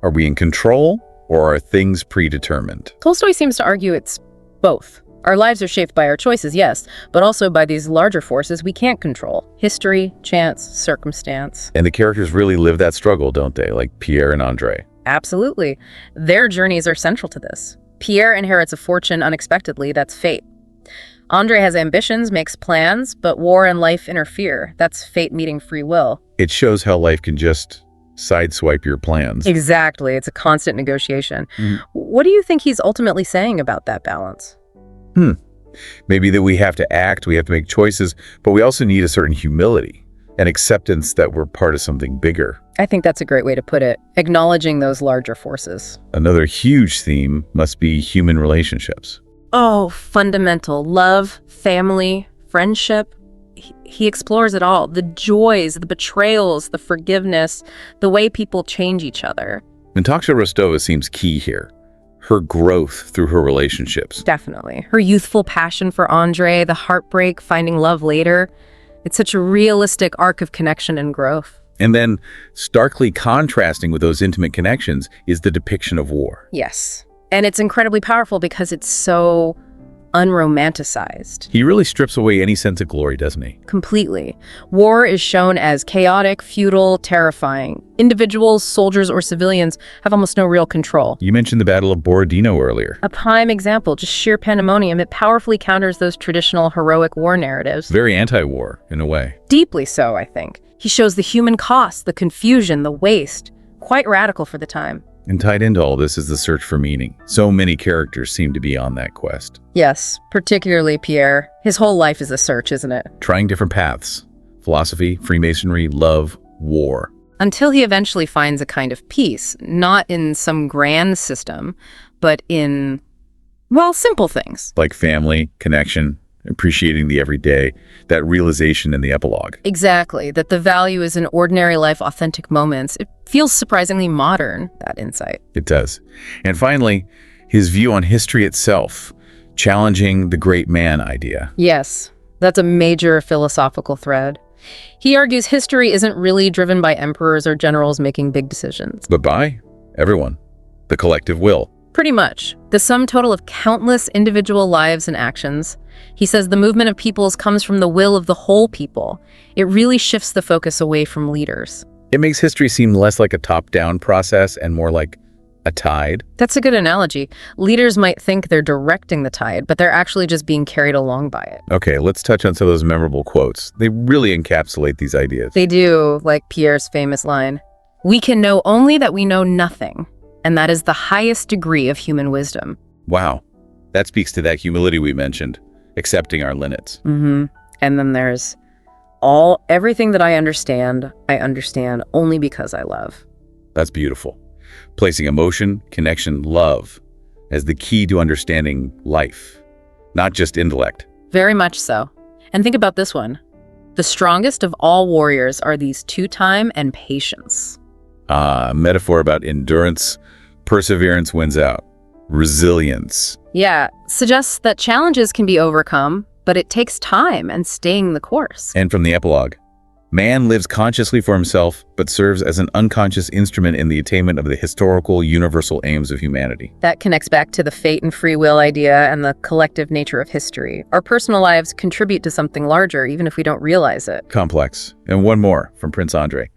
Are we in control, or are things predetermined? Tolstoy seems to argue it's both. Our lives are shaped by our choices, yes, but also by these larger forces we can't control. History, chance, circumstance. And the characters really live that struggle, don't they? Like Pierre and André. Absolutely. Their journeys are central to this. Pierre inherits a fortune unexpectedly, that's fate. André has ambitions, makes plans, but war and life interfere. That's fate meeting free will. It shows how life can just sideswipe your plans. Exactly. It's a constant negotiation. What do you think he's ultimately saying about that balance? Maybe that we have to act, we have to make choices, but we also need a certain humility and acceptance that we're part of something bigger. I think that's a great way to put it, acknowledging those larger forces. Another huge theme must be human relationships. Oh, fundamental. Love, family, friendship. He explores it all. The joys, the betrayals, the forgiveness, the way people change each other. Natasha Rostova seems key here. Her growth through her relationships. Definitely. Her youthful passion for André, the heartbreak, finding love later. It's such a realistic arc of connection and growth. And then, starkly contrasting with those intimate connections is the depiction of war. Yes. And it's incredibly powerful because it's so unromanticized. He really strips away any sense of glory, doesn't he? Completely. War is shown as chaotic, futile, terrifying. Individuals, soldiers, or civilians have almost no real control. You mentioned the Battle of Borodino earlier. A prime example, just sheer pandemonium. It powerfully counters those traditional heroic war narratives. Very anti-war, in a way. Deeply so, I think. He shows the human cost, the confusion, the waste. Quite radical for the time. And tied into all this is the search for meaning. So many characters seem to be on that quest. Yes, particularly Pierre. His whole life is a search, isn't it? Trying different paths. Philosophy, Freemasonry, love, war. Until he eventually finds a kind of peace, not in some grand system, but in, well, simple things. Like family, connection, appreciating the everyday, that realization in the epilogue. Exactly, that the value is in ordinary life, authentic moments. It feels surprisingly modern, that insight. It does. And finally, his view on history itself, challenging the great man idea. Yes, that's a major philosophical thread. He argues history isn't really driven by emperors or generals making big decisions. But by everyone, the collective will. Pretty much. The sum total of countless individual lives and actions. He says the movement of peoples comes from the will of the whole people. It really shifts the focus away from leaders. It makes history seem less like a top-down process and more like a tide. That's a good analogy. Leaders might think they're directing the tide, but they're actually just being carried along by it. Okay, let's touch on some of those memorable quotes. They really encapsulate these ideas. They do, like Pierre's famous line, "We can know only that we know nothing, and that is the highest degree of human wisdom." Wow. That speaks to that humility we mentioned, accepting our limits. And then there's everything that I understand only because I love. That's beautiful. Placing emotion, connection, love as the key to understanding life, not just intellect. Very much so. And think about this one. The strongest of all warriors are these two-time and patience. Metaphor about endurance, perseverance wins out. Resilience. Yeah, suggests that challenges can be overcome, but it takes time and staying the course. And from the epilogue, man lives consciously for himself, but serves as an unconscious instrument in the attainment of the historical, universal aims of humanity. That connects back to the fate and free will idea and the collective nature of history. Our personal lives contribute to something larger, even if we don't realize it. Complex. And one more from Prince Andrei.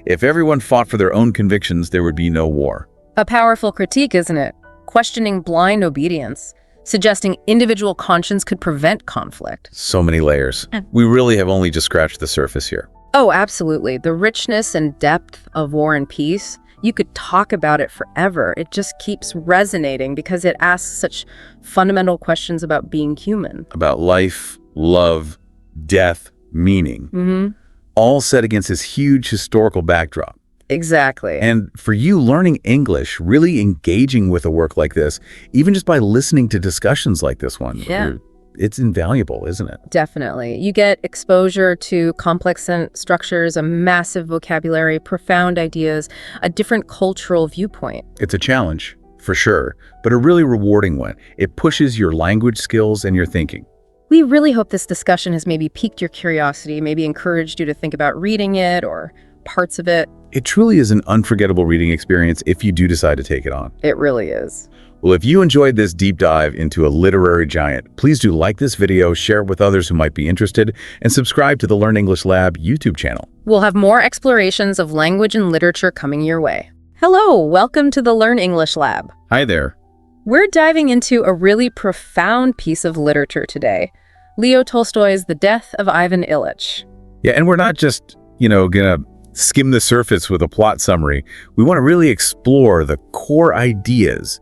If everyone fought for their own convictions, there would be no war. A powerful critique, isn't it? Questioning blind obedience, suggesting individual conscience could prevent conflict. So many layers. We really have only just scratched the surface here. Oh, absolutely. The richness and depth of War and Peace, you could talk about it forever. It just keeps resonating because it asks such fundamental questions about being human. About life, love, death, meaning. All set against this huge historical backdrop. Exactly. And for you, learning English, really engaging with a work like this, even just by listening to discussions like this one, it's invaluable, isn't it? Definitely. You get exposure to complex structures, a massive vocabulary, profound ideas, a different cultural viewpoint. It's a challenge, for sure, but a really rewarding one. It pushes your language skills and your thinking. We really hope this discussion has maybe piqued your curiosity, maybe encouraged you to think about reading it or parts of it. It truly is an unforgettable reading experience if you do decide to take it on. It really is. Well, if you enjoyed this deep dive into a literary giant, please do like this video, share it with others who might be interested, and subscribe to the Learn English Lab YouTube channel. We'll have more explorations of language and literature coming your way. Hello, welcome to the Learn English Lab. Hi there. We're diving into a really profound piece of literature today, Leo Tolstoy's The Death of Ivan Ilych. Yeah, and we're not just, gonna skim the surface with a plot summary. We want to really explore the core ideas,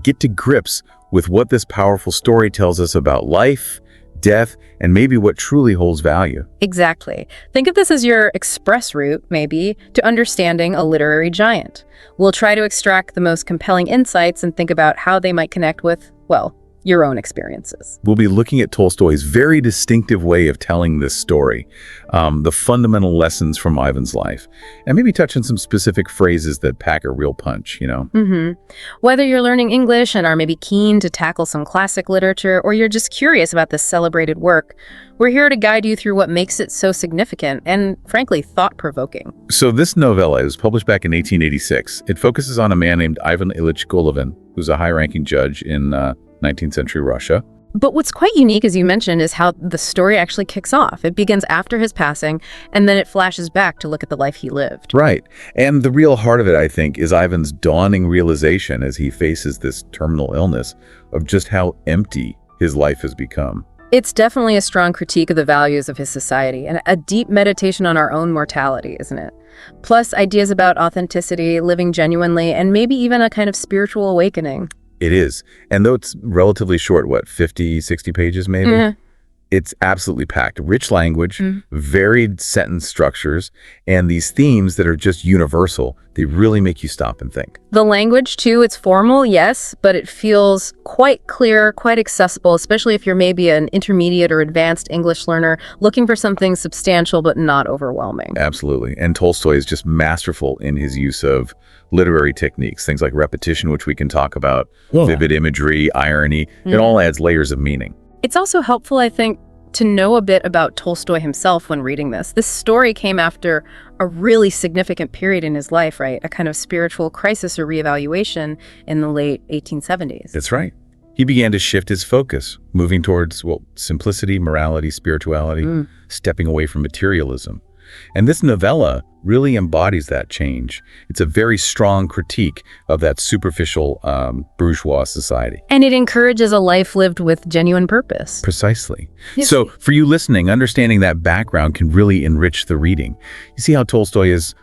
get to grips with what this powerful story tells us about life, death, and maybe what truly holds value. Exactly. Think of this as your express route, maybe, to understanding a literary giant. We'll try to extract the most compelling insights and think about how they might connect with, well, your own experiences. We'll be looking at Tolstoy's very distinctive way of telling this story, the fundamental lessons from Ivan's life, and maybe touch on some specific phrases that pack a real punch, Whether you're learning English and are maybe keen to tackle some classic literature, or you're just curious about this celebrated work, we're here to guide you through what makes it so significant and, frankly, thought-provoking. So this novella was published back in 1886. It focuses on a man named Ivan Ilyich Golovin, who's a high-ranking judge in 19th century Russia. But what's quite unique, as you mentioned, is how the story actually kicks off. It begins after his passing, and then it flashes back to look at the life he lived. Right. And the real heart of it, I think, is Ivan's dawning realization as he faces this terminal illness of just how empty his life has become. It's definitely a strong critique of the values of his society and a deep meditation on our own mortality, isn't it? Plus ideas about authenticity, living genuinely, and maybe even a kind of spiritual awakening. It is. And though it's relatively short, 50, 60 pages maybe? It's absolutely packed. Rich language, varied sentence structures, and these themes that are just universal. They really make you stop and think. The language, too, it's formal, yes, but it feels quite clear, quite accessible, especially if you're maybe an intermediate or advanced English learner looking for something substantial but not overwhelming. Absolutely. And Tolstoy is just masterful in his use of literary techniques, things like repetition, which we can talk about, vivid imagery, irony. It all adds layers of meaning. It's also helpful, I think, to know a bit about Tolstoy himself when reading this. This story came after a really significant period in his life, right? A kind of spiritual crisis or reevaluation in the late 1870s. That's right. He began to shift his focus, moving towards, simplicity, morality, spirituality, stepping away from materialism. And this novella really embodies that change. It's a very strong critique of that superficial bourgeois society. And it encourages a life lived with genuine purpose. Precisely. So for you listening, understanding that background can really enrich the reading. You see how Tolstoy is,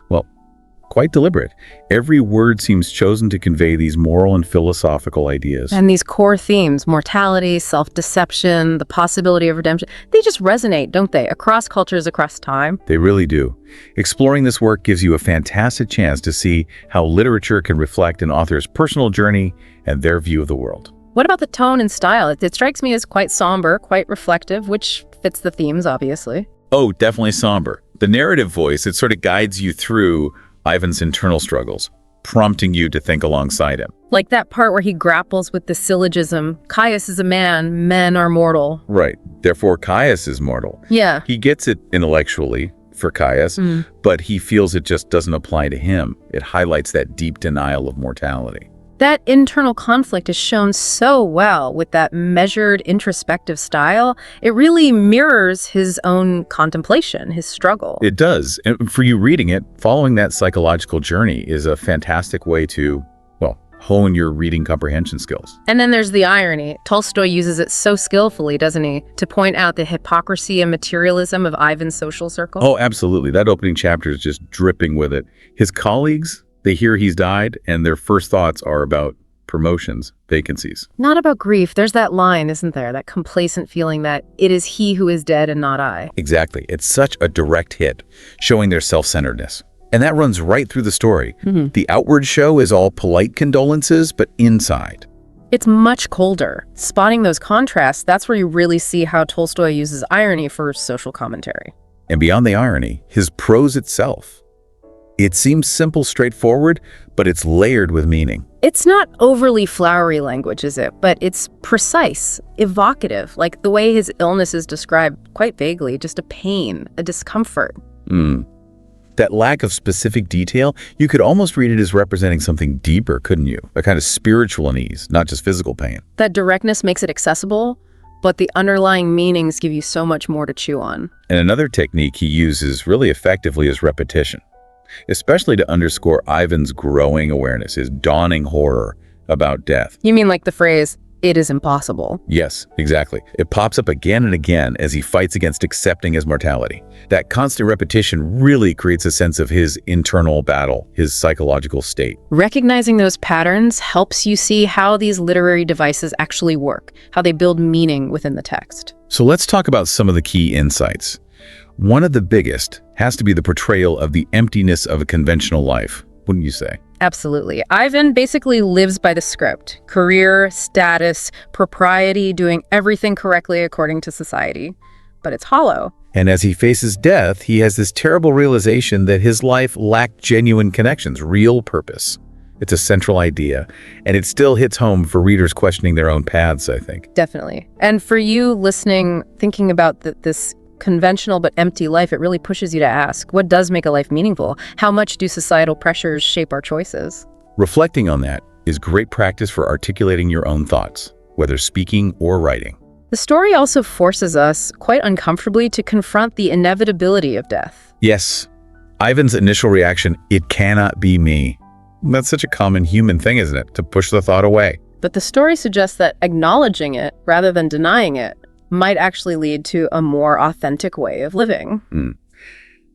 quite quite deliberate. Every word seems chosen to convey these moral and philosophical ideas. And these core themes, mortality, self-deception, the possibility of redemption, they just resonate, don't they, across cultures, across time? They really do. Exploring this work gives you a fantastic chance to see how literature can reflect an author's personal journey and their view of the world. What about the tone and style? It strikes me as quite somber, quite reflective, which fits the themes, obviously. Oh, definitely somber. The narrative voice, it sort of guides you through Ivan's internal struggles, prompting you to think alongside him. Like that part where he grapples with the syllogism, Caius is a man, men are mortal. Right. Therefore, Caius is mortal. Yeah. He gets it intellectually for Caius, but he feels it just doesn't apply to him. It highlights that deep denial of mortality. That internal conflict is shown so well with that measured, introspective style. It really mirrors his own contemplation, his struggle. It does. And for you reading it, following that psychological journey is a fantastic way to, well, hone your reading comprehension skills. And then there's the irony. Tolstoy uses it so skillfully, doesn't he, to point out the hypocrisy and materialism of Ivan's social circle? Oh, absolutely. That opening chapter is just dripping with it. His colleagues, they hear he's died, and their first thoughts are about promotions, vacancies. Not about grief. There's that line, isn't there? That complacent feeling that it is he who is dead and not I. Exactly. It's such a direct hit, showing their self-centeredness. And that runs right through the story. The outward show is all polite condolences, but inside, it's much colder. Spotting those contrasts, that's where you really see how Tolstoy uses irony for social commentary. and beyond the irony, his prose itself. It seems simple, straightforward, but it's layered with meaning. It's not overly flowery language, is it? But it's precise, evocative, like the way his illness is described quite vaguely, just a pain, a discomfort. That lack of specific detail, you could almost read it as representing something deeper, couldn't you? A kind of spiritual unease, not just physical pain. That directness makes it accessible, but the underlying meanings give you so much more to chew on. And another technique he uses really effectively is repetition, especially to underscore Ivan's growing awareness, his dawning horror about death. You mean like the phrase, "it is impossible"? Yes, exactly. It pops up again and again as he fights against accepting his mortality. That constant repetition really creates a sense of his internal battle, his psychological state. Recognizing those patterns helps you see how these literary devices actually work, how they build meaning within the text. So let's talk about some of the key insights. One of the biggest has to be the portrayal of the emptiness of a conventional life, wouldn't you say? Absolutely. Ivan basically lives by the script: career, status, propriety, doing everything correctly according to society. But it's hollow. And as he faces death, he has this terrible realization that his life lacked genuine connections, real purpose. It's a central idea, and it still hits home for readers questioning their own paths, I think. Definitely. And for you listening, thinking about this conventional but empty life, it really pushes you to ask, what does make a life meaningful? How much do societal pressures shape our choices? Reflecting on that is great practice for articulating your own thoughts, whether speaking or writing. The story also forces us, quite uncomfortably, to confront the inevitability of death. Yes, Ivan's initial reaction, "It cannot be me." That's such a common human thing, isn't it? To push the thought away. But the story suggests that acknowledging it, rather than denying it, might actually lead to a more authentic way of living.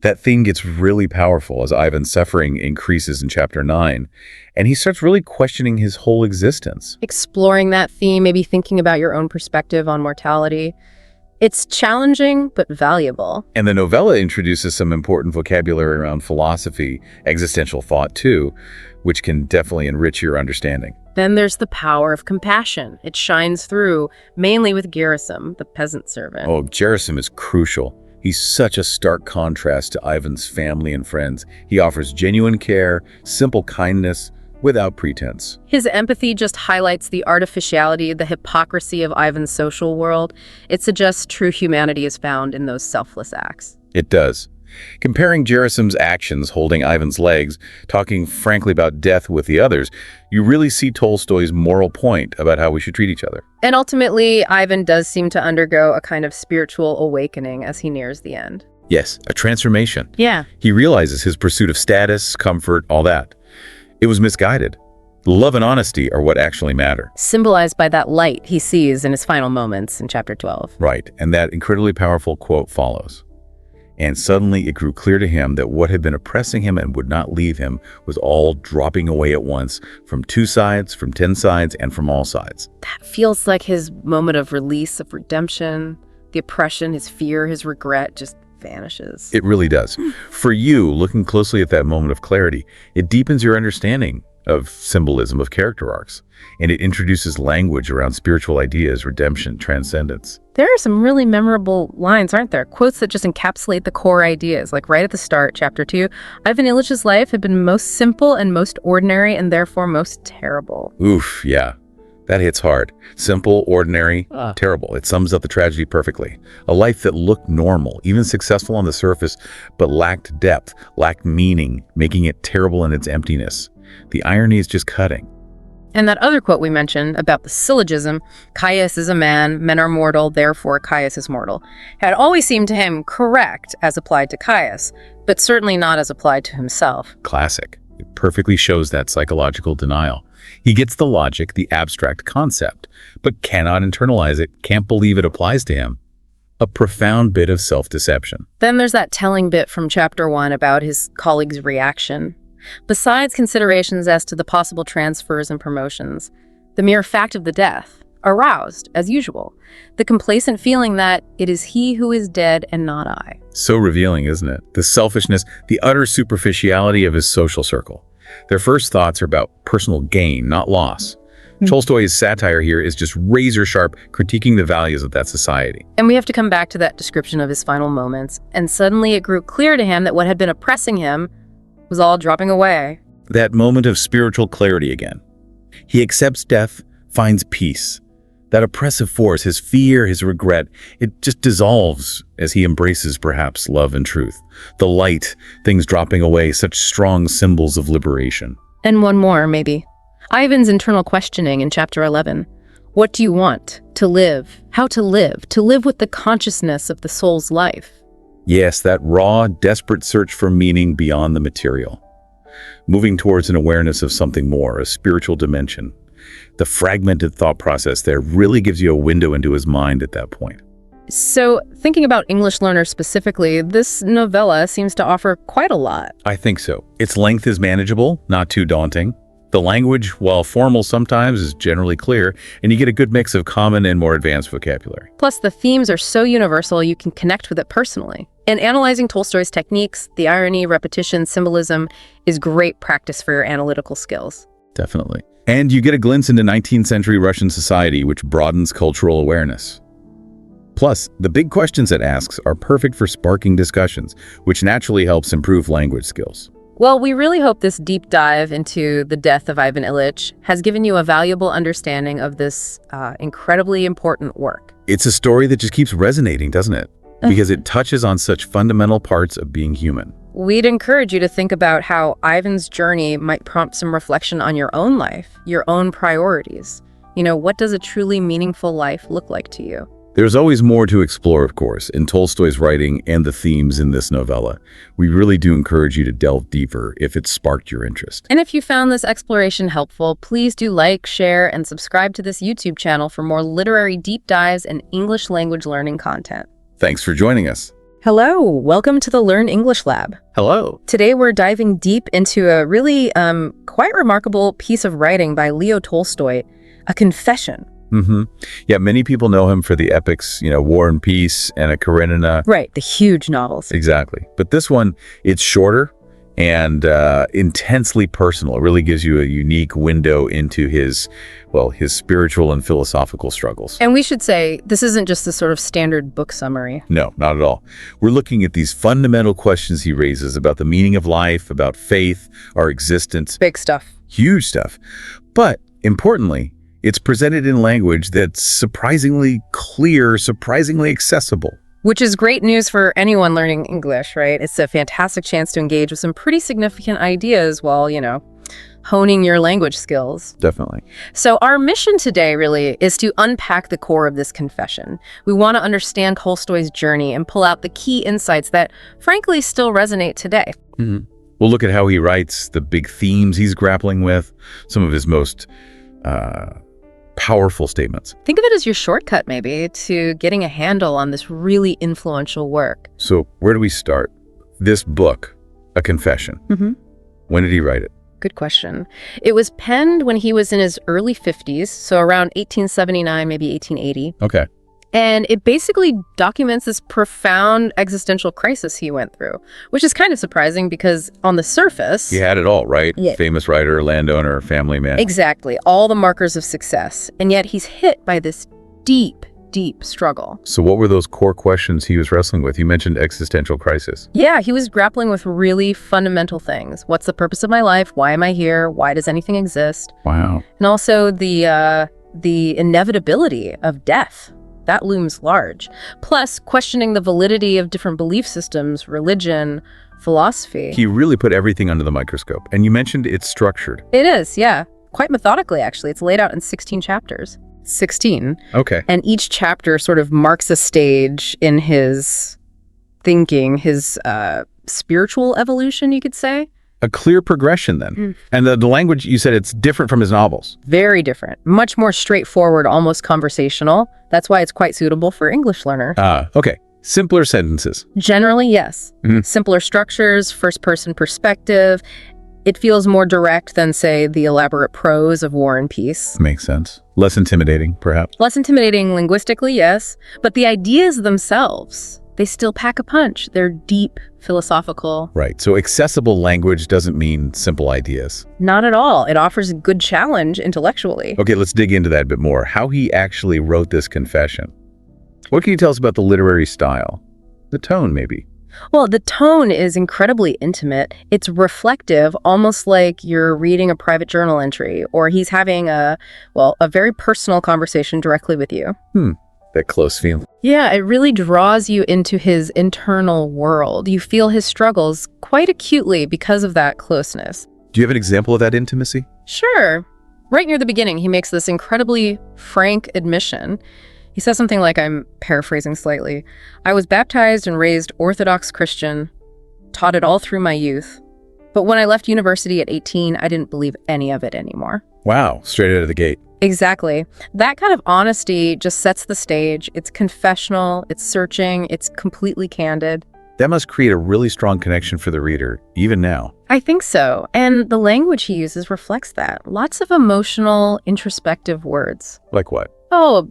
That theme gets really powerful as Ivan's suffering increases in chapter 9, and he starts really questioning his whole existence. Exploring that theme, maybe thinking about your own perspective on mortality. It's challenging, but valuable. And the novella introduces some important vocabulary around philosophy, existential thought too, which can definitely enrich your understanding. Then there's the power of compassion. It shines through, mainly with Gerasim, the peasant servant. Oh, Gerasim is crucial. He's such a stark contrast to Ivan's family and friends. He offers genuine care, simple kindness, without pretense. His empathy just highlights the artificiality, the hypocrisy of Ivan's social world. It suggests true humanity is found in those selfless acts. It does. Comparing Gerasim's actions holding Ivan's legs, talking frankly about death with the others, you really see Tolstoy's moral point about how we should treat each other. And ultimately, Ivan does seem to undergo a kind of spiritual awakening as he nears the end. Yes, a transformation. Yeah. He realizes his pursuit of status, comfort, all that. It was misguided. Love and honesty are what actually matter. Symbolized by that light he sees in his final moments in chapter 12. Right, and that incredibly powerful quote follows. And suddenly it grew clear to him that what had been oppressing him and would not leave him was all dropping away at once, from 2 sides, from 10 sides, and from all sides. That feels like his moment of release, of redemption. The oppression, his fear, his regret just vanishes. It really does. For you, looking closely at that moment of clarity, it deepens your understanding of symbolism, of character arcs, and it introduces language around spiritual ideas, redemption, transcendence. There are some really memorable lines, aren't there? Quotes that just encapsulate the core ideas. Like right at the start, chapter 2, Ivan Ilych's life had been most simple and most ordinary and therefore most terrible. Oof, yeah. That hits hard. Simple, ordinary, terrible. It sums up the tragedy perfectly. A life that looked normal, even successful on the surface, but lacked depth, lacked meaning, making it terrible in its emptiness. The irony is just cutting. And that other quote we mentioned about the syllogism, Caius is a man, men are mortal, therefore Caius is mortal, had always seemed to him correct as applied to Caius, but certainly not as applied to himself. Classic. It perfectly shows that psychological denial. He gets the logic, the abstract concept, but cannot internalize it, can't believe it applies to him. A profound bit of self-deception. Then there's that telling bit from chapter 1 about his colleague's reaction. Besides considerations as to the possible transfers and promotions, the mere fact of the death aroused, as usual, the complacent feeling that it is he who is dead and not I. So revealing, isn't it? The selfishness, the utter superficiality of his social circle. Their first thoughts are about personal gain, not loss. Tolstoy's satire here is just razor sharp, critiquing the values of that society. And we have to come back to that description of his final moments. And suddenly it grew clear to him that what had been oppressing him was all dropping away. That moment of spiritual clarity again. He accepts death, finds peace. That oppressive force, his fear, his regret, it just dissolves as he embraces perhaps love and truth. The light, things dropping away, such strong symbols of liberation. And one more, maybe. Ivan's internal questioning in chapter 11. What do you want? To live. How to live? To live with the consciousness of the soul's life. Yes, that raw, desperate search for meaning beyond the material. Moving towards an awareness of something more, a spiritual dimension. The fragmented thought process there really gives you a window into his mind at that point. So, thinking about English learners specifically, this novella seems to offer quite a lot. I think so. Its length is manageable, not too daunting. The language, while formal sometimes, is generally clear, and you get a good mix of common and more advanced vocabulary. Plus, the themes are so universal you can connect with it personally. And analyzing Tolstoy's techniques, the irony, repetition, symbolism, is great practice for your analytical skills. Definitely. And you get a glimpse into 19th century Russian society, which broadens cultural awareness. Plus, the big questions it asks are perfect for sparking discussions, which naturally helps improve language skills. Well, we really hope this deep dive into the death of Ivan Ilyich has given you a valuable understanding of this incredibly important work. It's a story that just keeps resonating, doesn't it? Because it touches on such fundamental parts of being human. We'd encourage you to think about how Ivan's journey might prompt some reflection on your own life, your own priorities. You know, what does a truly meaningful life look like to you? There's always more to explore, of course, in Tolstoy's writing and the themes in this novella. We really do encourage you to delve deeper if it sparked your interest. And if you found this exploration helpful, please do like, share, and subscribe to this YouTube channel for more literary deep dives and English language learning content. Thanks for joining us. Hello, welcome to the Learn English Lab. Hello. Today we're diving deep into a really quite remarkable piece of writing by Leo Tolstoy, a confession. Yeah, many people know him for the epics, War and Peace, Anna Karenina. Right, the huge novels. Exactly. But this one, it's shorter and intensely personal. It really gives you a unique window into his spiritual and philosophical struggles. And we should say, this isn't just the sort of standard book summary. No, not at all. We're looking at these fundamental questions he raises about the meaning of life, about faith, our existence. Big stuff. Huge stuff. But importantly, it's presented in language that's surprisingly clear, surprisingly accessible. Which is great news for anyone learning English, right? It's a fantastic chance to engage with some pretty significant ideas while, honing your language skills. Definitely. So our mission today really is to unpack the core of this confession. We want to understand Tolstoy's journey and pull out the key insights that, frankly, still resonate today. We'll look at how he writes, the big themes he's grappling with, some of his most powerful statements. Think of it as your shortcut, maybe, to getting a handle on this really influential work. So where do we start? This book, A Confession. When did he write it? Good question. It was penned when he was in his early 50s, so around 1879, maybe 1880. Okay. And it basically documents this profound existential crisis he went through, which is kind of surprising because on the surface... He had it all, right? Yeah. Famous writer, landowner, family man. Exactly. All the markers of success. And yet he's hit by this deep, deep struggle. So what were those core questions he was wrestling with? You mentioned existential crisis. Yeah, he was grappling with really fundamental things. What's the purpose of my life? Why am I here? Why does anything exist? Wow. And also the inevitability of death. That looms large. Plus, questioning the validity of different belief systems, religion, philosophy. He really put everything under the microscope. And you mentioned it's structured. It is, yeah. Quite methodically, actually. It's laid out in 16 chapters. 16. Okay. And each chapter sort of marks a stage in his thinking, his spiritual evolution, you could say. A clear progression then. And the language, you said it's different from his novels. Very different. Much more straightforward, almost conversational. That's why it's quite suitable for English learner. Okay. Simpler sentences. Generally, yes. Simpler structures, first-person perspective. It feels more direct than, say, the elaborate prose of War and Peace. Makes sense. Less intimidating, perhaps. Less intimidating linguistically, yes. But the ideas themselves, they still pack a punch. They're deep, philosophical. Right. So accessible language doesn't mean simple ideas. Not at all. It offers a good challenge intellectually. Okay, let's dig into that a bit more. How he actually wrote this confession. What can you tell us about the literary style? The tone, maybe? Well, the tone is incredibly intimate. It's reflective, almost like you're reading a private journal entry, or he's having a very personal conversation directly with you. That close feeling. Yeah, it really draws you into his internal world. You feel his struggles quite acutely because of that closeness. Do you have an example of that intimacy? Sure. Right near the beginning, he makes this incredibly frank admission. He says something like, I'm paraphrasing slightly, I was baptized and raised Orthodox Christian, taught it all through my youth. But when I left university at 18, I didn't believe any of it anymore. Wow, straight out of the gate. Exactly. That kind of honesty just sets the stage. It's confessional, it's searching, it's completely candid. That must create a really strong connection for the reader, even now. I think so. And the language he uses reflects that. Lots of emotional, introspective words. Like what? Oh,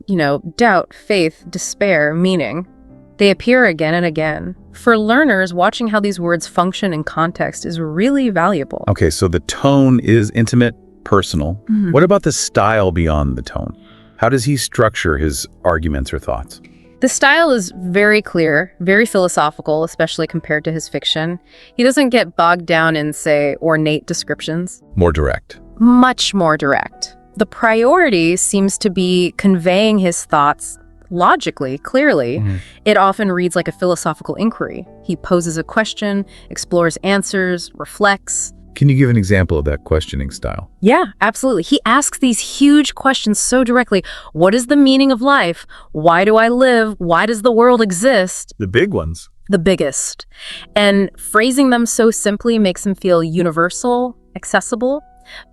doubt, faith, despair, meaning. They appear again and again. For learners, watching how these words function in context is really valuable. Okay, so the tone is intimate, personal. What about the style beyond the tone? How does he structure his arguments or thoughts? The style is very clear, very philosophical, especially compared to his fiction. He doesn't get bogged down in, say, ornate descriptions. More direct. Much more direct. The priority seems to be conveying his thoughts logically, clearly. It often reads like a philosophical inquiry. He poses a question, explores answers, reflects. Can you give an example of that questioning style? Yeah, absolutely. He asks these huge questions so directly. What is the meaning of life? Why do I live? Why does the world exist? The big ones. The biggest. And phrasing them so simply makes them feel universal, accessible.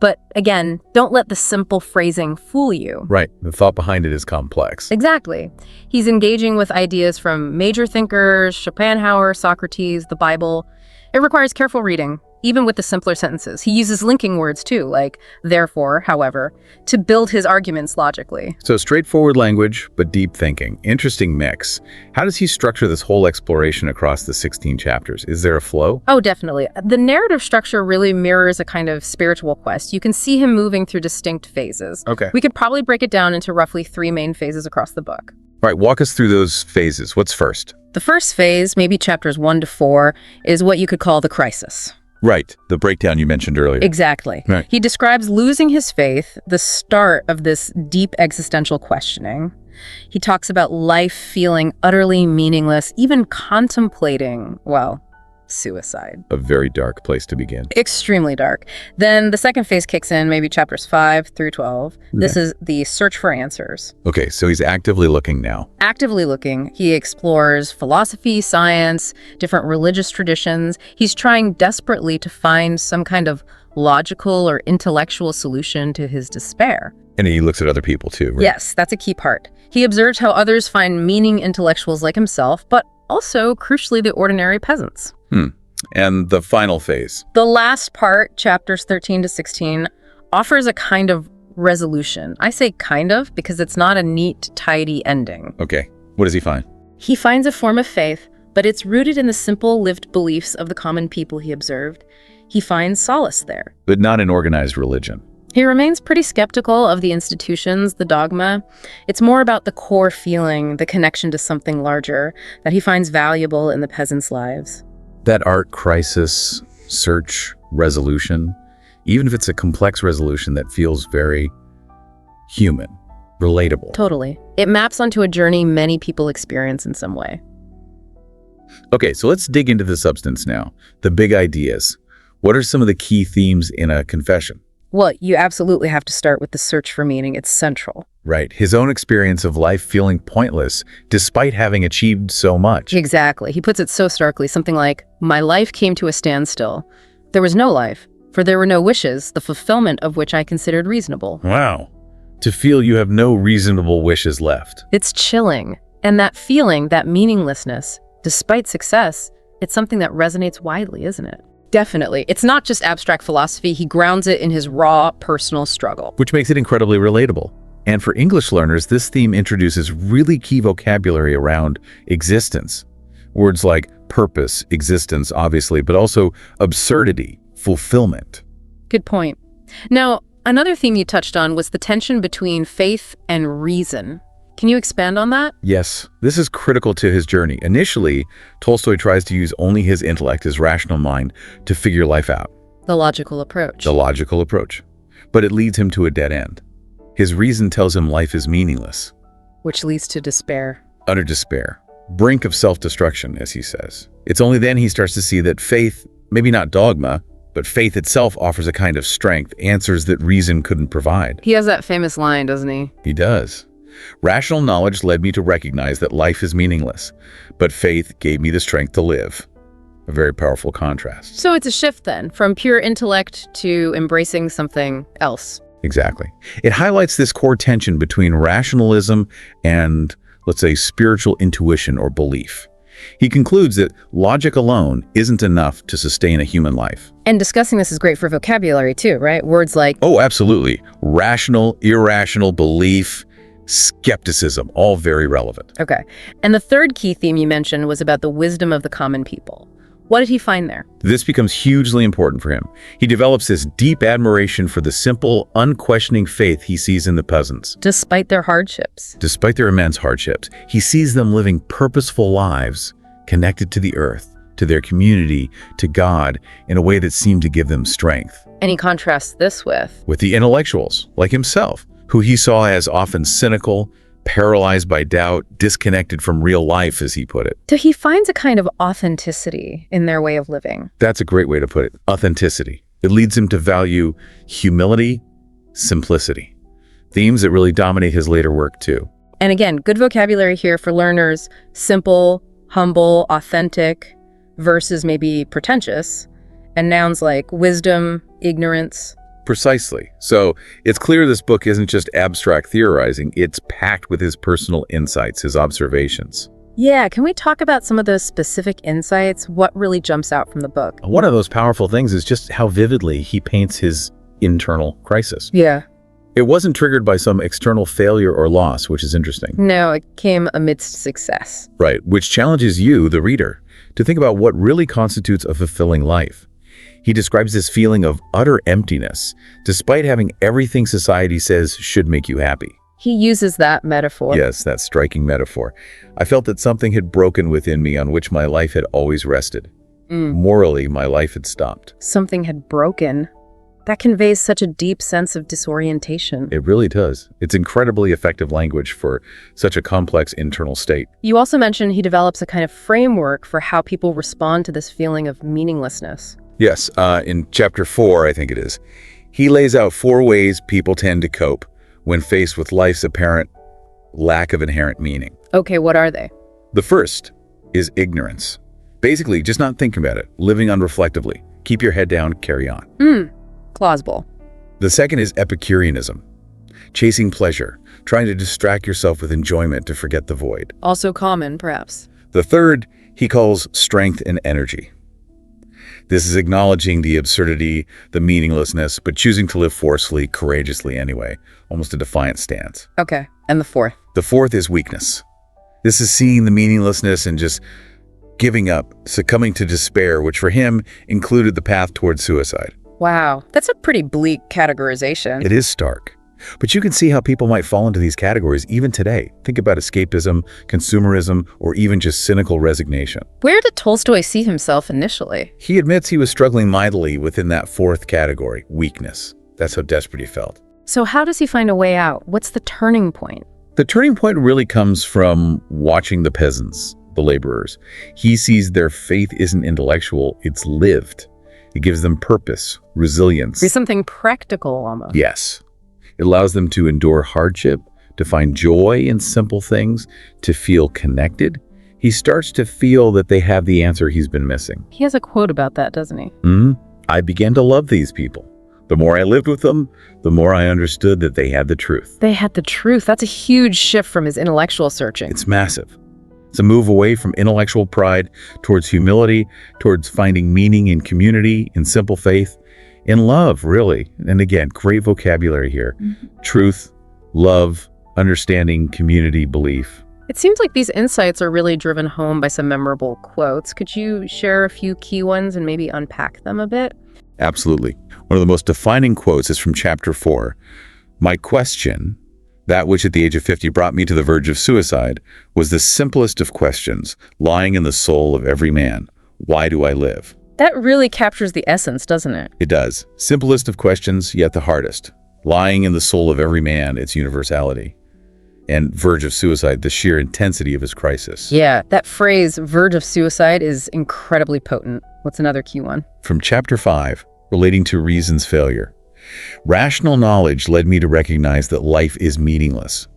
But again, don't let the simple phrasing fool you. Right. The thought behind it is complex. Exactly. He's engaging with ideas from major thinkers, Schopenhauer, Socrates, the Bible. It requires careful reading, even with the simpler sentences. He uses linking words too, like therefore, however, to build his arguments logically. So straightforward language, but deep thinking. Interesting mix. How does he structure this whole exploration across the 16 chapters? Is there a flow? Oh, definitely. The narrative structure really mirrors a kind of spiritual quest. You can see him moving through distinct phases. Okay. We could probably break it down into roughly 3 main phases across the book. All right, walk us through those phases. What's first? The first phase, maybe chapters 1 to 4, is what you could call the crisis. Right, the breakdown you mentioned earlier. Exactly. Right. He describes losing his faith, the start of this deep existential questioning. He talks about life feeling utterly meaningless, even contemplating, suicide. A very dark place to begin. Extremely dark. Then the second phase kicks in, maybe chapters 5 through 12. This is the search for answers. Okay, so he's actively looking now. Actively looking, he explores philosophy, science, different religious traditions. He's trying desperately to find some kind of logical or intellectual solution to his despair. And he looks at other people too, right? Yes, that's a key part. He observes how others find meaning intellectuals like himself, but also, crucially, the ordinary peasants. And the final phase. The last part, chapters 13 to 16, offers a kind of resolution. I say kind of because it's not a neat, tidy ending. Okay, what does he find? He finds a form of faith, but it's rooted in the simple lived beliefs of the common people he observed. He finds solace there. But not an organized religion. He remains pretty skeptical of the institutions, the dogma. It's more about the core feeling, the connection to something larger, that he finds valuable in the peasants' lives. That art crisis, search, resolution, even if it's a complex resolution that feels very human, relatable. Totally. It maps onto a journey many people experience in some way. Okay, so let's dig into the substance now. The big ideas. What are some of the key themes in a confession? Well, you absolutely have to start with the search for meaning. It's central. Right. His own experience of life feeling pointless despite having achieved so much. Exactly. He puts it so starkly, something like, "My life came to a standstill. There was no life, for there were no wishes, the fulfillment of which I considered reasonable." Wow. To feel you have no reasonable wishes left. It's chilling. And that feeling, that meaninglessness, despite success, it's something that resonates widely, isn't it? Definitely. It's not just abstract philosophy. He grounds it in his raw, personal struggle. Which makes it incredibly relatable. And for English learners, this theme introduces really key vocabulary around existence. Words like purpose, existence, obviously, but also absurdity, fulfillment. Good point. Now, another theme you touched on was the tension between faith and reason. Can you expand on that? Yes, this is critical to his journey. Initially, Tolstoy tries to use only his intellect, his rational mind, to figure life out. The logical approach. The logical approach. But it leads him to a dead end. His reason tells him life is meaningless. Which leads to despair. Utter despair. Brink of self-destruction, as he says. It's only then he starts to see that faith, maybe not dogma, but faith itself offers a kind of strength, answers that reason couldn't provide. He has that famous line, doesn't he? He does. Rational knowledge led me to recognize that life is meaningless, but faith gave me the strength to live. A very powerful contrast. So it's a shift then, from pure intellect to embracing something else. Exactly. It highlights this core tension between rationalism and, let's say, spiritual intuition or belief. He concludes that logic alone isn't enough to sustain a human life. And discussing this is great for vocabulary too, right? Words like, Oh, absolutely. Rational, irrational, belief, skepticism, all very relevant. okay. And the third key theme you mentioned was about the wisdom of the common people. What did he find there? This becomes hugely important for him. He develops this deep admiration for the simple, unquestioning faith he sees in the peasants. Despite their hardships. Despite their immense hardships, he sees them living purposeful lives, connected to the earth, to their community, to God, in a way that seemed to give them strength. And he contrasts this with the intellectuals, like himself, who he saw as often cynical, paralyzed by doubt, disconnected from real life, as he put it. So he finds a kind of authenticity in their way of living. That's a great way to put it, authenticity. It leads him to value humility, simplicity, themes that really dominate his later work too. And again, good vocabulary here for learners: simple, humble, authentic, versus maybe pretentious, and nouns like wisdom, ignorance. Precisely. So it's clear this book isn't just abstract theorizing, it's packed with his personal insights, his observations. Yeah, can we talk about some of those specific insights? What really jumps out from the book? One of those powerful things is just how vividly he paints his internal crisis. Yeah. It wasn't triggered by some external failure or loss, which is interesting. No, it came amidst success. Right, which challenges you, the reader, to think about what really constitutes a fulfilling life. He describes this feeling of utter emptiness, despite having everything society says should make you happy. He uses that metaphor. Yes, that striking metaphor. I felt that something had broken within me on which my life had always rested. Morally, my life had stopped. Something had broken. That conveys such a deep sense of disorientation. It really does. It's incredibly effective language for such a complex internal state. You also mentioned he develops a kind of framework for how people respond to this feeling of meaninglessness. Yes, in chapter 4, I think it is, he lays out 4 ways people tend to cope when faced with life's apparent lack of inherent meaning. Okay, what are they? The first is ignorance. Basically, just not thinking about it, living unreflectively. Keep your head down, carry on. Plausible. The second is Epicureanism. Chasing pleasure, trying to distract yourself with enjoyment to forget the void. Also common, perhaps. The third, he calls strength and energy. This is acknowledging the absurdity, the meaninglessness, but choosing to live forcefully, courageously anyway, almost a defiant stance. Okay, and the fourth? The fourth is weakness. This is seeing the meaninglessness and just giving up, succumbing to despair, which for him included the path towards suicide. Wow, that's a pretty bleak categorization. It is stark. But you can see how people might fall into these categories even today. Think about escapism, consumerism, or even just cynical resignation. Where did Tolstoy see himself initially? He admits he was struggling mightily within that fourth category, weakness. That's how desperate he felt. So how does he find a way out? What's the turning point? The turning point really comes from watching the peasants, the laborers. He sees their faith isn't intellectual, it's lived. It gives them purpose, resilience. There's something practical almost. Yes. It allows them to endure hardship, to find joy in simple things, to feel connected. He starts to feel that they have the answer he's been missing. He has a quote about that, doesn't he? I began to love these people. The more I lived with them, the more I understood that they had the truth. They had the truth. That's a huge shift from his intellectual searching. It's massive. It's a move away from intellectual pride towards humility, towards finding meaning in community, in simple faith, in love, really. And again, great vocabulary here. Truth, love, understanding, community, belief. It seems like these insights are really driven home by some memorable quotes. Could you share a few key ones and maybe unpack them a bit? Absolutely. One of the most defining quotes is from chapter 4. My question, that which at the age of 50 brought me to the verge of suicide, was the simplest of questions, lying in the soul of every man. Why do I live? That really captures the essence, doesn't it? It does. Simplest of questions, yet the hardest. Lying in the soul of every man, its universality. And verge of suicide, the sheer intensity of his crisis. Yeah, that phrase, verge of suicide, is incredibly potent. What's another key one? From chapter 5, relating to reason's failure. Rational knowledge led me to recognize that life is meaningless.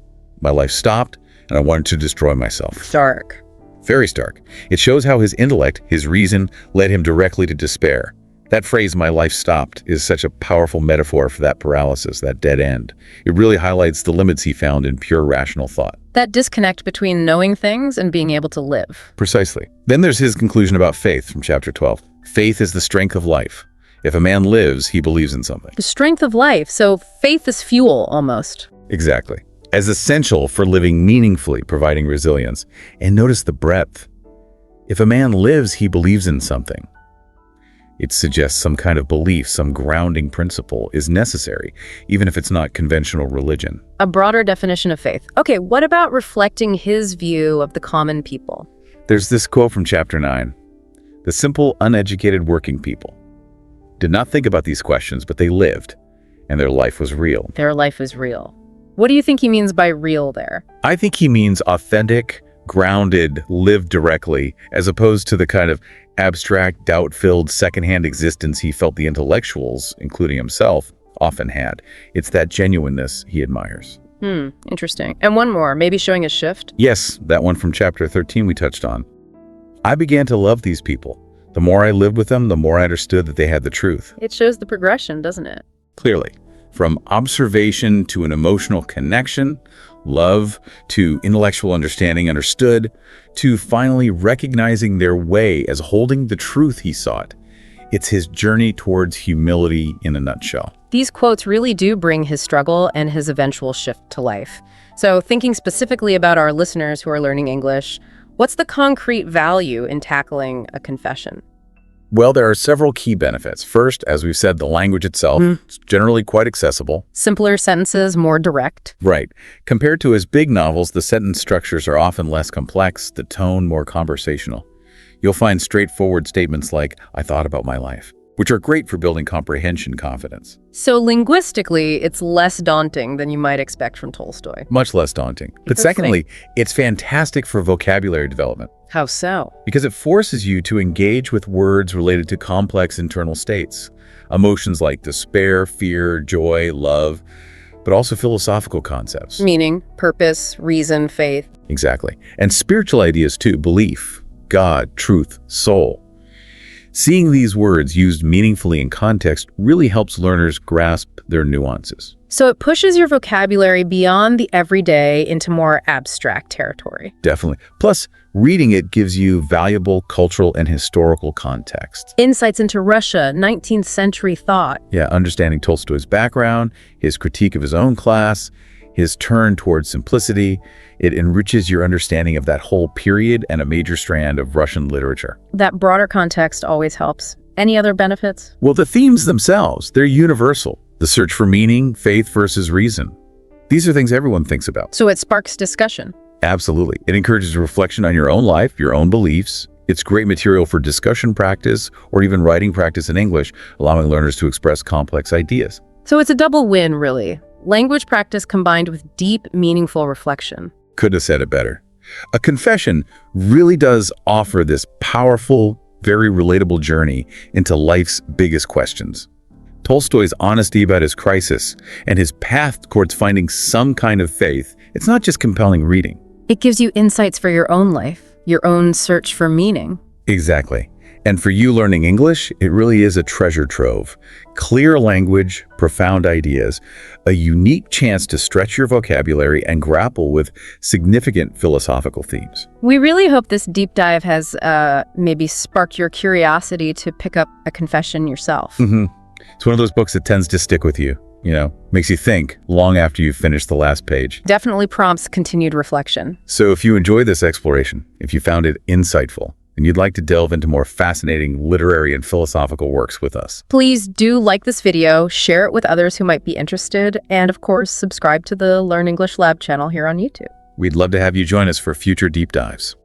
My life stopped, and I wanted to destroy myself. Stark. Very stark. It shows how his intellect, his reason, led him directly to despair. That phrase, my life stopped, is such a powerful metaphor for that paralysis, that dead end. It really highlights the limits he found in pure rational thought. That disconnect between knowing things and being able to live. Precisely. Then there's his conclusion about faith from chapter 12. Faith is the strength of life. If a man lives, he believes in something. The strength of life, so faith is fuel, almost. Exactly. As essential for living meaningfully, providing resilience. And notice the breadth. If a man lives, he believes in something. It suggests some kind of belief, some grounding principle is necessary, even if it's not conventional religion. A broader definition of faith. Okay, what about reflecting his view of the common people? There's this quote from chapter 9. The simple, uneducated working people did not think about these questions, but they lived, and their life was real. Their life is real. What do you think he means by real there? I think he means authentic, grounded, lived directly, as opposed to the kind of abstract, doubt-filled, secondhand existence he felt the intellectuals, including himself, often had. It's that genuineness he admires. Interesting. And one more, maybe showing a shift? Yes, that one from chapter 13 we touched on. I began to love these people. The more I lived with them, the more I understood that they had the truth. It shows the progression, doesn't it? Clearly. From observation to an emotional connection, love to intellectual understanding understood, to finally recognizing their way as holding the truth he sought. It's his journey towards humility in a nutshell. These quotes really do bring his struggle and his eventual shift to life. So thinking specifically about our listeners who are learning English, what's the concrete value in tackling a confession? Well, there are several key benefits. First, as we've said, the language itself is generally quite accessible. Simpler sentences, more direct. Right. Compared to his big novels, the sentence structures are often less complex, the tone more conversational. You'll find straightforward statements like, I thought about my life. which are great for building comprehension confidence. So linguistically, it's less daunting than you might expect from Tolstoy. Much less daunting. But Interesting. secondly, it's fantastic for vocabulary development How so? because it forces you to engage with words related to complex internal states. Emotions like despair, fear, joy, love, but also philosophical concepts. Meaning, purpose, reason, faith. Exactly. And spiritual ideas too, belief, God, truth, soul. Seeing these words used meaningfully in context really helps learners grasp their nuances. So it pushes your vocabulary beyond the everyday into more abstract territory. Definitely. Plus, reading it gives you valuable cultural and historical context. Insights into Russia, 19th century thought. Yeah, understanding Tolstoy's background, his critique of his own class, his turn towards simplicity, it enriches your understanding of that whole period and a major strand of Russian literature. That broader context always helps. Any other benefits? Well, the themes themselves, they're universal. The search for meaning, faith versus reason. These are things everyone thinks about. So it sparks discussion. Absolutely. It encourages reflection on your own life, your own beliefs. It's great material for discussion practice or even writing practice in English, allowing learners to express complex ideas. So it's a double win, really. Language practice combined with deep, meaningful reflection. Couldn't have said it better. A confession really does offer this powerful, very relatable journey into life's biggest questions. Tolstoy's honesty about his crisis and his path towards finding some kind of faith, it's not just compelling reading. It gives you insights for your own life, your own search for meaning. Exactly. And for you learning English, it really is a treasure trove. Clear language, profound ideas, a unique chance to stretch your vocabulary and grapple with significant philosophical themes. We really hope this deep dive has maybe sparked your curiosity to pick up a confession yourself. It's one of those books that tends to stick with you, makes you think long after you've finished the last page. Definitely prompts continued reflection. So if you enjoyed this exploration, if you found it insightful, and you'd like to delve into more fascinating literary and philosophical works with us, Please do like this video, share it with others who might be interested, and of course, subscribe to the Learn English Lab channel here on YouTube. we'd love to have you join us for future deep dives.